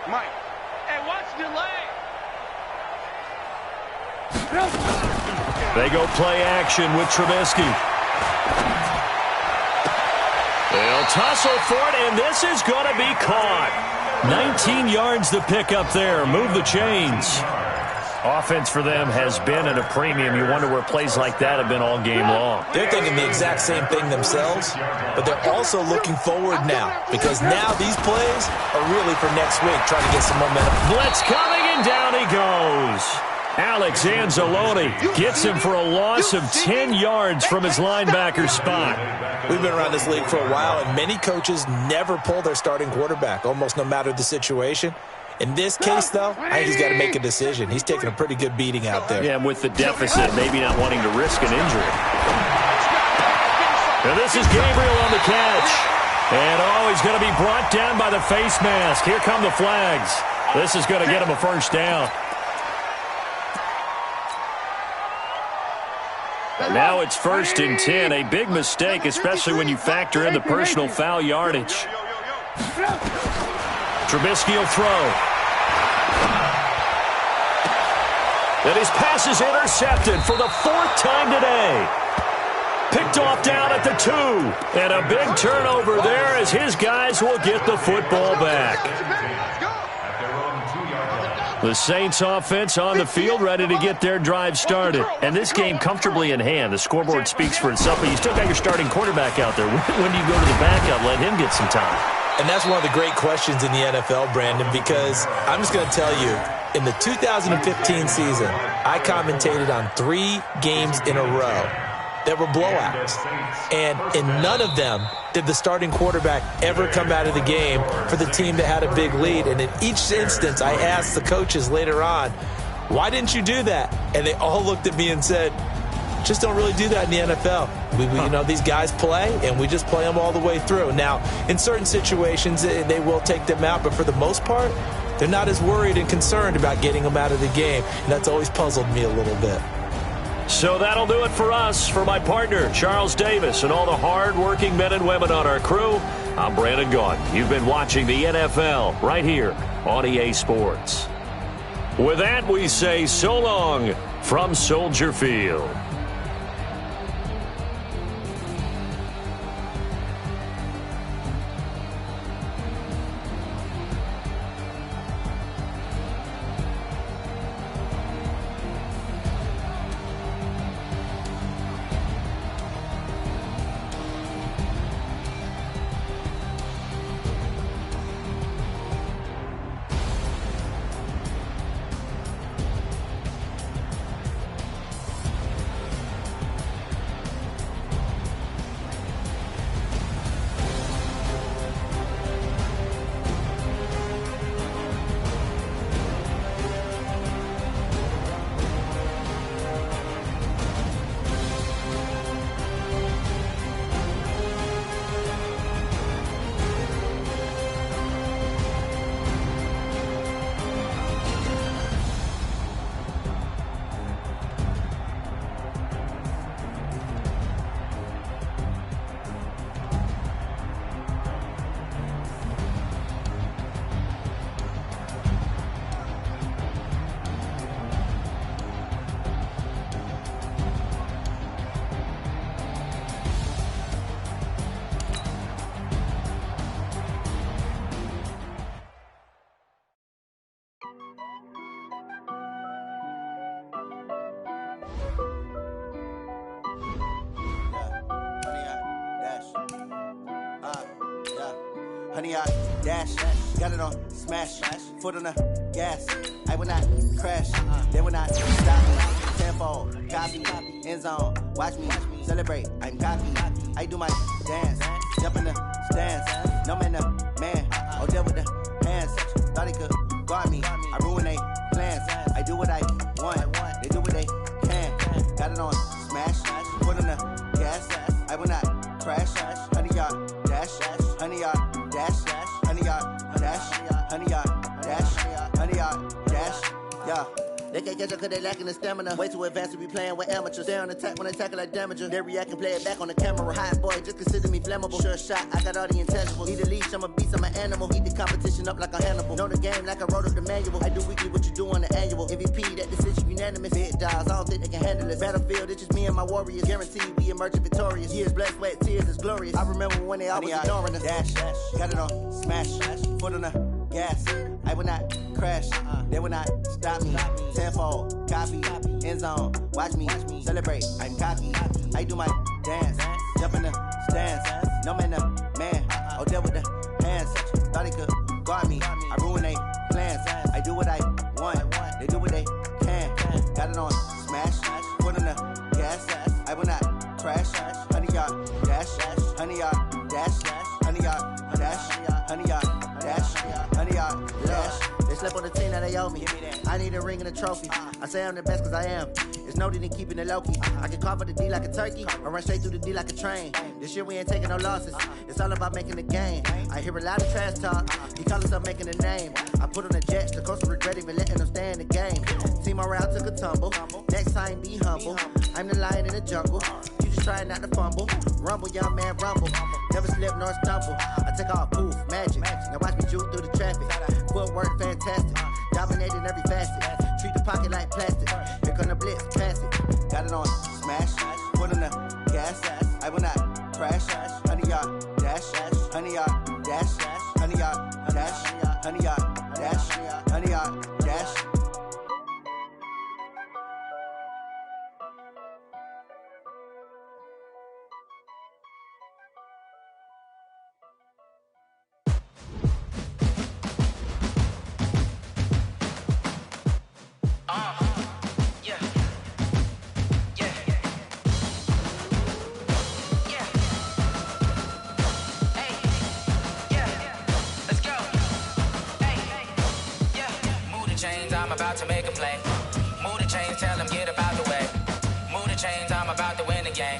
Mike. Hey, watch the leg. They go play action with Trubisky. They'll tussle for it, and this is going to be caught. 19 yards to pick up there. Move the chains. Offense for them has been at a premium. You wonder where plays like that have been all game long. They're thinking the exact same thing themselves, but they're also looking forward now because now these plays are really for next week, trying to get some momentum. Blitz coming, and down he goes. Alex Anzalone gets him for a loss of 10 yards from his linebacker spot. We've been around this league for a while, and many coaches never pull their starting quarterback, almost no matter the situation. In this case, though, I think he's got to make a decision. He's taking a pretty good beating out there. Yeah, and with the deficit, maybe not wanting to risk an injury. And this is Gabriel on the catch. And, he's going to be brought down by the face mask. Here come the flags. This is going to get him a first down. Now it's 1st and 10. A big mistake, especially when you factor in the personal foul yardage. Trubisky will throw. And his pass is intercepted for the 4th time today. Picked off down at the 2. And a big turnover there as his guys will get the football back. The Saints offense on the field, ready to get their drive started. And this game comfortably in hand. The scoreboard speaks for itself, but you still got your starting quarterback out there. When do you go to the backup, let him get some time? And that's one of the great questions in the NFL, Brandon, because I'm just going to tell you, in the 2015 season, I commentated on 3 games in a row that were blowouts. And in none of them did the starting quarterback ever come out of the game for the team that had a big lead. And in each instance, I asked the coaches later on, why didn't you do that? And they all looked at me and said, just don't really do that in the NFL. You know, these guys play, and we just play them all the way through. Now, in certain situations, they will take them out, but for the most part, they're not as worried and concerned about getting them out of the game. And that's always puzzled me a little bit. So that'll do it for us. For my partner, Charles Davis, and all the hard-working men and women on our crew, I'm Brandon Gaudin. You've been watching the NFL right here on EA Sports. With that, we say so long from Soldier Field. Honey, I dash, got it on smash, foot on the gas. I will not crash, they will not stop me. Tenfold, copy, end zone, watch me celebrate. I'm cocky, I do my dance, jump in the stands. No man, the man, oh there with the hands. Thought he could guard me, I ruin they plans. I do what I want, they do what they can. Got it on smash, foot on the gas. I will not crash, honey, y'all dash, honey, y'all. Dash, honey, yard, dash, honey, yard, dash, honey, yard, dash, yeah. They can't catch up cause they lacking the stamina. Way too advanced to be playing with amateurs. Stay on attack when they tackle like damager. They react and play it back on the camera. Hot boy, just consider me flammable. Sure shot, I got all the intangibles. Need a leash, I'm a beast, I'm an animal. Eat the competition up like a Hannibal. Know the game like I wrote up the manual. I do weekly what you do on the annual. MVP, that decision unanimous. Big dogs, I don't think they can handle this. Battlefield, it's just me and my warriors. Guaranteed we emerging victorious. Years, blood, sweat, tears, is glorious. I remember when they always ignoring us. Dash, got it on smash, foot on the gas. I will not crash, they will not stop me. Tenfold, copy, end zone, watch me celebrate. I'm cocky, I do my dance, jump in the stands. No man, the man, oh there with the hands. Thought he could guard me, I ruin they plans. I do what I want, they do what they can. Got it on smash, foot on the gas. I will not crash, honey yard dash, honey yard dash, honey yard dash, honey yard dash, honey yard dash. They slept on the team that they owe me. I need a ring and a trophy. I say I'm the best cause I am. It's noted in keeping it low-key. I can carve up the D like a turkey or run straight through the D like a train. This year we ain't taking no losses. It's all about making the game. I hear a lot of trash talk. He call himself making a name. I put on the Jets. The coach will regret even letting them stay in the game. Team morale took a tumble. Next time be humble. I'm the lion in the jungle. You just trying not to fumble. Rumble, young man, rumble. Never slip nor stumble. I take off poof, magic. Now watch me juke through the traffic. Footwork fantastic. Dominating every facet. Treat the pocket like plastic. Here come the blitz, pass it. Got it on smash. Foot on the gas. I will not crash. Honey yard dash. Honey yard dash. Honey yard dash. Honey yard dash. Honey yard dash. game.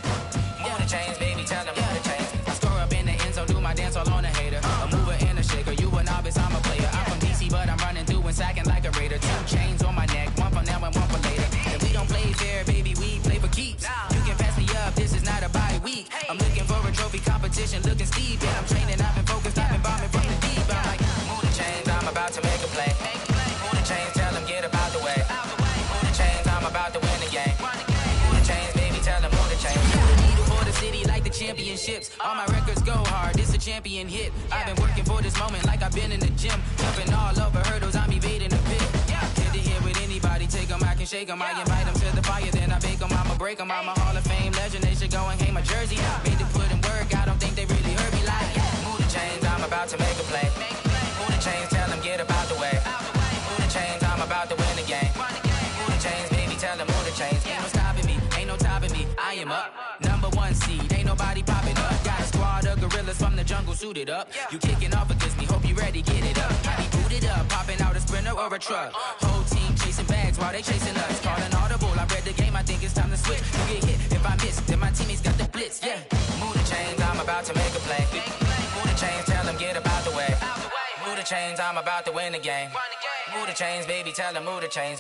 Move the chains, baby, tell them move the chains. I score up in the end zone, do my dance all on a hater. A mover and a shaker, you a novice, I'm a player. I'm from DC, but I'm running through and sacking like a raider. 2 chains on my neck, one for now and one for later. If we don't play fair, baby, we play for keeps. You can pass me up, this is not a bye week. I'm looking for a trophy competition, looking steep. And I'm training, I've been focused, I've been bombing from the deep. I'm like, move the chains, I'm about to make a play. Move the chains, tell them get about the way. Move the chains, I'm about to win the game. Move the chains, baby, tell them move the chains. Move the needle for the city like the championships. All my records go hard, this a champion hit. I've been working for this moment like I've been in the gym. Jumping all over hurdles, I'm evading the pit. Head to head with anybody, take them, I can shake them. I invite them to the fire, then I bake them, I'ma break them. I'm a Hall of Fame legend, they should go and hang my jersey. Made to put in work, I don't think they really heard me like, move the chains, I'm about to make a play. Move the chains, tell them get about the way. Move the chains, I'm about to win the game. Move the chains, baby, tell them move the chains. Ain't no stopping me, ain't no topping me, I am up. Number 1 seed, ain't nobody popping up. Got a squad of gorillas from the jungle suited up. You kicking off against me, hope you ready, get it up. I be booted up, popping out a Sprinter or a truck. Whole team chasing bags while they chasing us. Calling audible, I read the game, I think it's time to switch. You get hit, if I miss, then my teammates got the blitz, yeah. Move the chains, I'm about to make a play. Move the chains, tell them get about the way. Move the chains, I'm about to win the game. Move the chains, baby, tell them move the chains.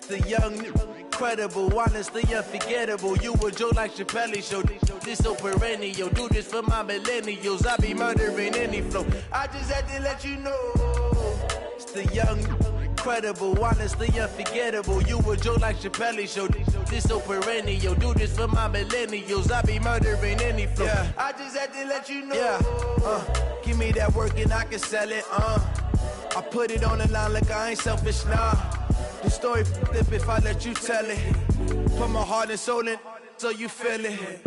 The young, incredible, honestly unforgettable. You a Joe like Chappelle show. This so perennial. Do this for my millennials. I be murdering any flow. I just had to let you know. It's the young, incredible, honestly unforgettable. You a Joe like Chappelle show. This so perennial. Do this for my millennials. I be murdering any flow. Yeah. I just had to let you know. Yeah. Give me that work and I can sell it. I put it on the line like I ain't selfish, nah. The story flip if I let you tell it. Put my heart and soul in so you feel it.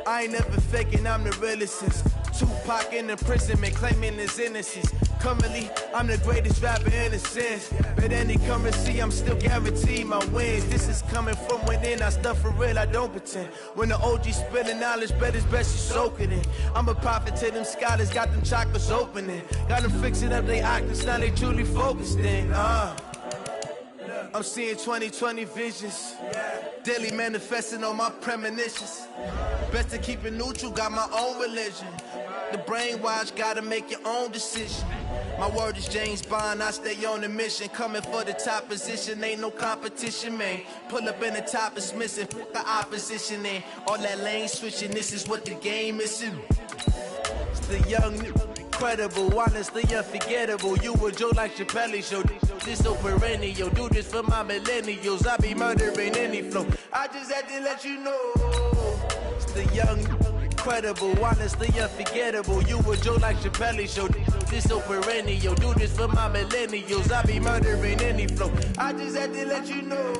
I ain't never faking, I'm the realest since Tupac in the imprisonment, claiming his innocence. Currently, I'm the greatest rapper in a sense. But any currency, I'm still guaranteed my wins. This is coming from within, I stuff for real, I don't pretend. When the OG spilling knowledge, bet it's best you soak it in. I'm a prophet to them scholars, got them chakras opening. Got them fixing up they octaves, now they truly focused in. I'm seeing 2020 visions, daily manifesting on my premonitions. Best to keep it neutral, got my own religion. The brainwash, gotta make your own decision. My word is James Bond, I stay on the mission. Coming for the top position, ain't no competition, man. Pull up in the top, it's missing, put the opposition in. All that lane switching, this is what the game is in. It's the young, incredible, honestly unforgettable. You a Joe like Chappelle show. This so perennial. Do this for my millennials. I be murdering any flow. I just had to let you know. It's the young, incredible, honestly unforgettable. You a Joe like Chappelle show. This so perennial. Do this for my millennials. I be murdering any flow. I just had to let you know.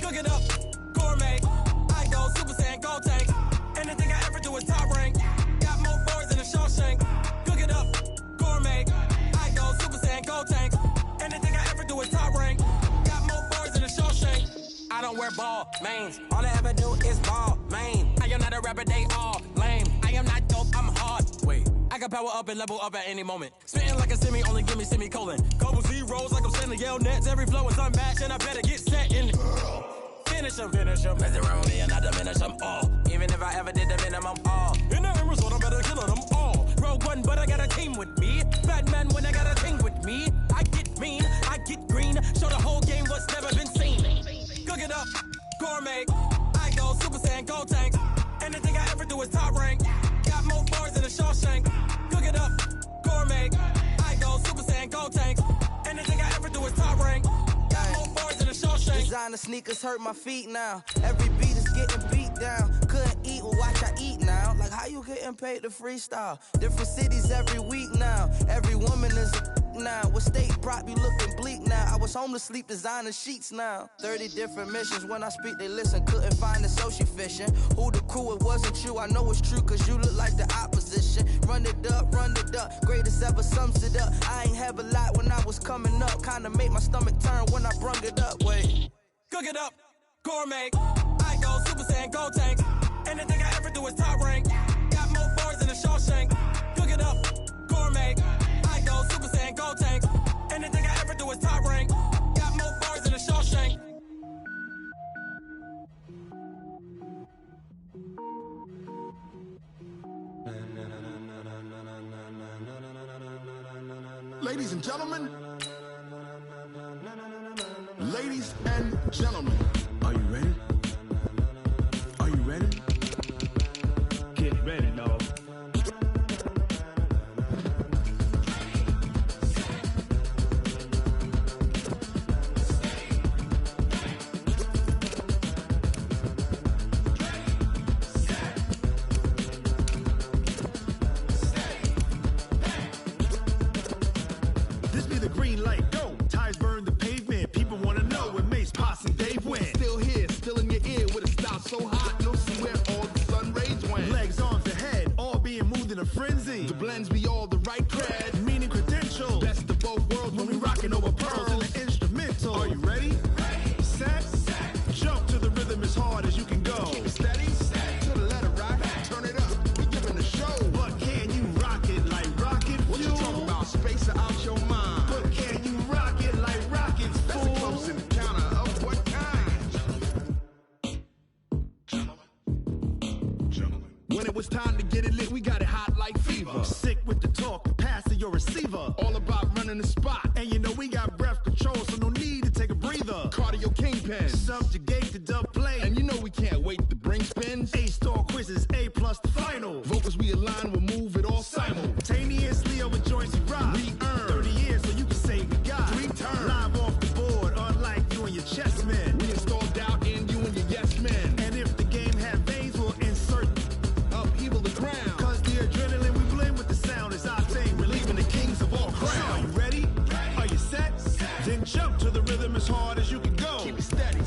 Cook it up, gourmet. I go Super Saiyan, go tank. Anything I ever do is top rank. Got more boards than a Shawshank. Cook it up, gourmet. I go Super Saiyan, go tank. Anything I ever do is top rank. Got more boards than a Shawshank. I don't wear ball mains. All I ever do is ball main. I am not a rapper, they all lame. I am not dope, I'm hard. Wait, I can power up and level up at any moment. Spitting like a semi, only give me semicolon. Couple zeros like I'm sending yell nets. Every flow is unmatched and I better get set in. Finish them. Mess around with me and I diminish them all. Even if I ever did the minimum all. In the end result, I'm better killing them all. Rogue one, but I got a team with me. Bad man when I got a team with me. I get mean, I get green. Show the whole game what's never been seen. Cook it up, gourmet. I go Super Saiyan, go tank. Anything I ever do is top rank. Got more bars than a Shawshank. Cook it up, gourmet. I go Super designer sneakers hurt my feet now. Every beat is getting beat down. Couldn't eat, well watch I eat now. Like how you getting paid to freestyle? Different cities every week now. Every woman is a now. What state prop you looking bleak now? I was home to sleep designer sheets now. 30 different missions. When I speak they listen. Couldn't find the social fishing. Who the crew? It wasn't you. I know it's true cause you look like the opposition. Run it up. Greatest ever sums it up. I ain't have a lot when I was coming up. Kinda made my stomach turn when I brung it up. Wait. Cook it up, gourmet. I go Super Saiyan, go tank. Anything I ever do is top rank. Got more bars than a Shawshank. Cook it up, gourmet. I go Super Saiyan, go tank. Anything I ever do is top rank. Got more bars than a Shawshank. Ladies and gentlemen, ladies and gentlemen, are you ready? Are you ready? Get ready, dog. This be the green light, go. Tires burn the pavement. People want to know where Mace, Posse, and Dave went. Still here, still in your ear with a style so hot, you'll see where all the sun rays went. Legs, arms, and head, all being moved in a frenzy. The blends be all the right cred, meaning credentials. Best of both worlds when we rockin' over pearls in the instrumental. Are you ready? Set, jump to the rhythm as hard as you can go. Keep it steady, to the letter rock, turn it up, we giving a show. But can you rock it like rocket fuel? What you talking about? Space out your mind. But can you rock it like rockets, fool? That's a close encounter of what kind? Gentlemen. When it was time to get it lit, we got it hot like fever. Sick with the talk, passing your receiver. All about running the spot. And you know we got breath control, so no need to take a breather. Cardio kingpin, subjugate the dub play. And you know we can't wait to bring spins. A-star quizzes, A+ the final. Vocals we align, we'll move it all simultaneously over joints we rock. We earn 30 years, so you can say we got 3 turns. Live off the board, unlike you and your chess men. We install doubt in you and your yes men. And if the game had veins, we'll insert upheaval the ground. Cause the adrenaline we blend with the sound is our thing, relieving the kings of all crowns. So are you ready? Are you set? Then jump to the rhythm as hard as you can go. Keep it steady,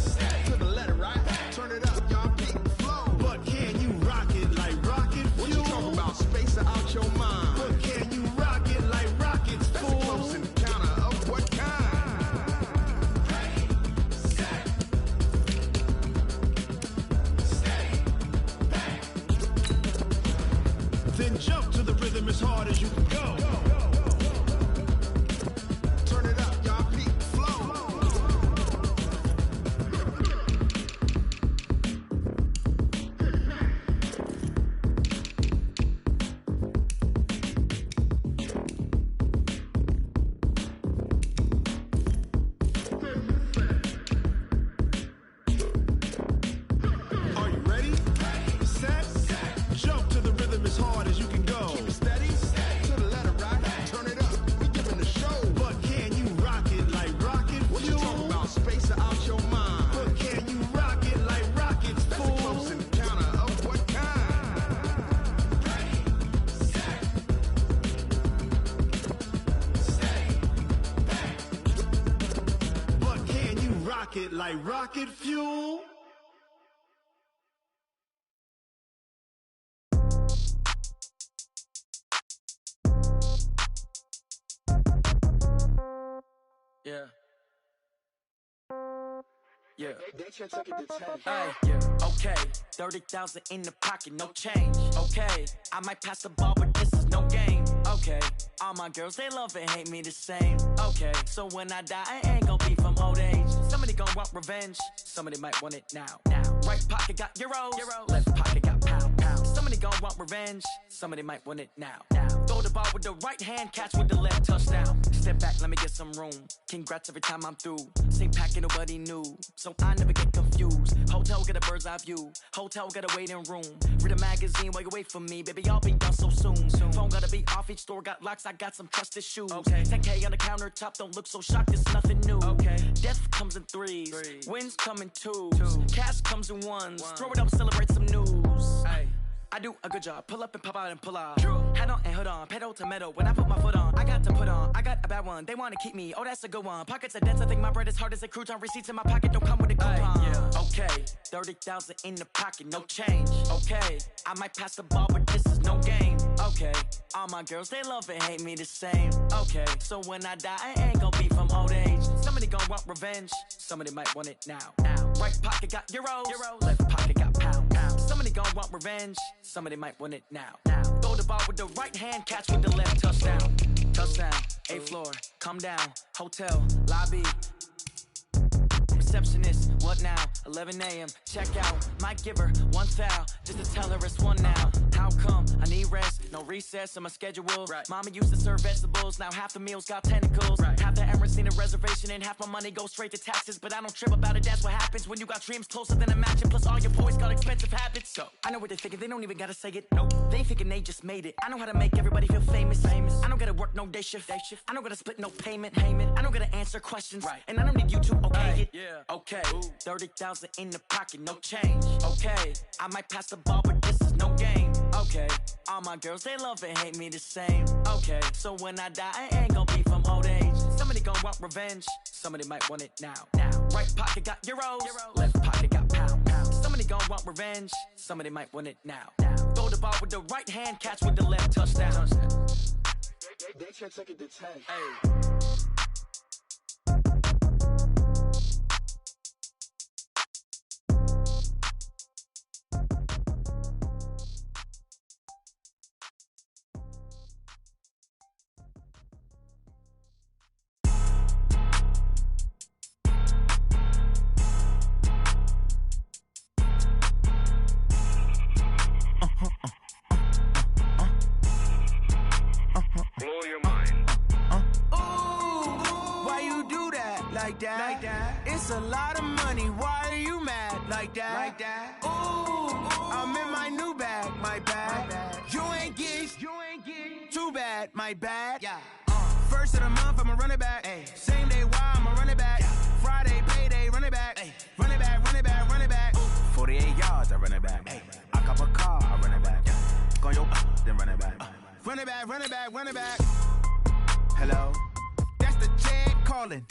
to the letter right. Turn it up, y'all beat the flow. But can you rock it like rocket fuel? What you talking about? Space out your mind. But can you rock it like rockets, fool? That's a close encounter of what kind? Then jump to the rhythm as hard as you can go. Turn it up, y'all beat the flow. Are you ready? Set, jump to the rhythm as hard as you can go. Keep it steady, to the letter right. Turn it up, we giving a show. But can you rock it like rocket fuel? What you talking about? Space out your mind. But can you rock it like rockets, fool? That's a close encounter of what kind? But can you rock it like rocket fuel? Yeah. Yeah. Hey, yeah. Okay. 30,000 in the pocket, no change. Okay. I might pass the ball, but this is no game. Okay. All my girls, they love and hate me the same. Okay. So when I die, I ain't gon' be from old age. Somebody gon' want revenge. Somebody might want it now. Right pocket got euros. Left pocket got pound. Somebody gon' want revenge. Somebody might want it now. Throw the ball with the right hand, catch with the left, touchdown. Step back, let me get some room. Congrats every time I'm through. Same packet, nobody knew. So I never get confused. views. Hotel get a bird's eye view. Hotel get a waiting room. Read a magazine while you wait for me. Baby, I'll be done so soon. Phone gotta be off, each store got locks. I got some trusted shoes. 10K on the countertop, don't look so shocked, it's nothing new. Death comes in threes. Wins come in twos. Cash comes in ones. Throw it up, celebrate some news. I do a good job. Pull up and pop out and pull out. Head on and hood on. Pedal to metal. When I put my foot on, I got to put on. I got a bad one. They want to keep me. Oh, that's a good one. Pockets are dense. I think my bread is hard as a crouton. Receipts in my pocket don't come with a coupon. Okay. 30,000 in the pocket. No change. Okay. I might pass the ball, but this is no game. Okay. All my girls, they love and hate me the same. Okay. So when I die, I ain't gonna be from old age. Somebody gonna want revenge. Somebody might want it now. Right pocket got euros. Left pocket got pounds. Somebody gonna want revenge. Somebody might want it now. Throw the ball with the right hand, catch with the left. Touchdown. Touchdown. 8th floor. Come down. Hotel. Lobby. Receptionist. What now? 11 a.m. Check out. Might give her one foul just to tell her it's one now. How come? I need rest. No recess in my schedule. Mama used to serve vegetables. Now half the meals got tentacles. Half the Emirates need a reservation and half my money goes straight to taxes. But I don't trip about it. That's what happens when you got dreams closer than a match. And plus all your boys got expensive habits. So I know what they're thinking. They don't even gotta say it. Nope. They thinking they just made it. I know how to make everybody feel famous. I don't gotta work no day shift. I don't gotta split no payment. I don't gotta answer questions. And I don't need you to okay it. Okay. 30,000 in the pocket. No change. Okay. I might pass the ball, but this is no game. Okay. All my girls, they love and hate me the same. Okay. So when I die, I ain't gonna be from old age. Somebody gonna want revenge. Somebody might want it now. Right pocket got euros. Left pocket got pounds. Somebody gonna want revenge. Somebody might want it now. Throw the ball with the right hand, catch with the left. Touchdown. They can't take it to 10. Blow your mind. Why you do that? Like that? It's a lot of money. Why are you mad? Like that? Ooh, I'm in my new bag. My bad. You ain't get. Too bad. My bad. First of the month, I'ma run it back. Same day, why I'ma run it back. Friday, payday, run it back. Run it back, run it back, run it back. 48 yards, I run it back. I cop a car, I run it back. Go yo, then run it back. Run it back, run it back, run it back. Hello? That's the Jag calling.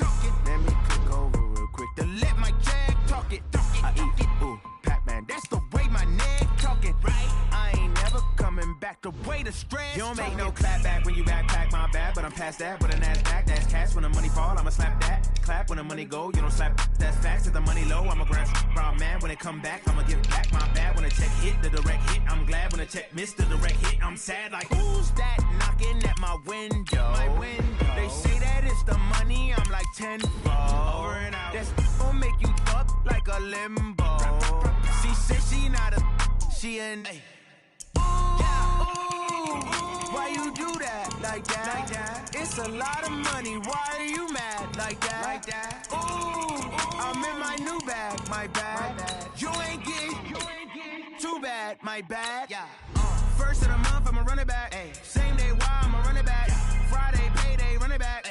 Let me click over real quick to let my Jag talk it. I eat it, ooh, Pac-Man. That's the way my neck talking. Right? I ain't never coming back the way the stress. You don't make no clap back when you backpack, my bad. But I'm past that with an ass back. That's cash when the money fall, I'ma slap that. Clap when the money go, you don't slap. That's facts. If the money low, I'ma grab brown man. When it come back, I'ma give back my bad. When the check hit, the direct hit. I'm glad when the check missed the direct hit. I'm sad like, who's that knocking at my window? My window. They say that it's the money, I'm like 10 over and out. That's gon' make you up like a limbo. She said she not a, she an. Why you do that? Like that? It's a lot of money. Why are you mad? Like that? Ooh, I'm in my new bag. My bad. You ain't get. Too bad. My bad. First of the month, I'ma run it back. Same day, why I'ma run it back. Friday, payday, run it back.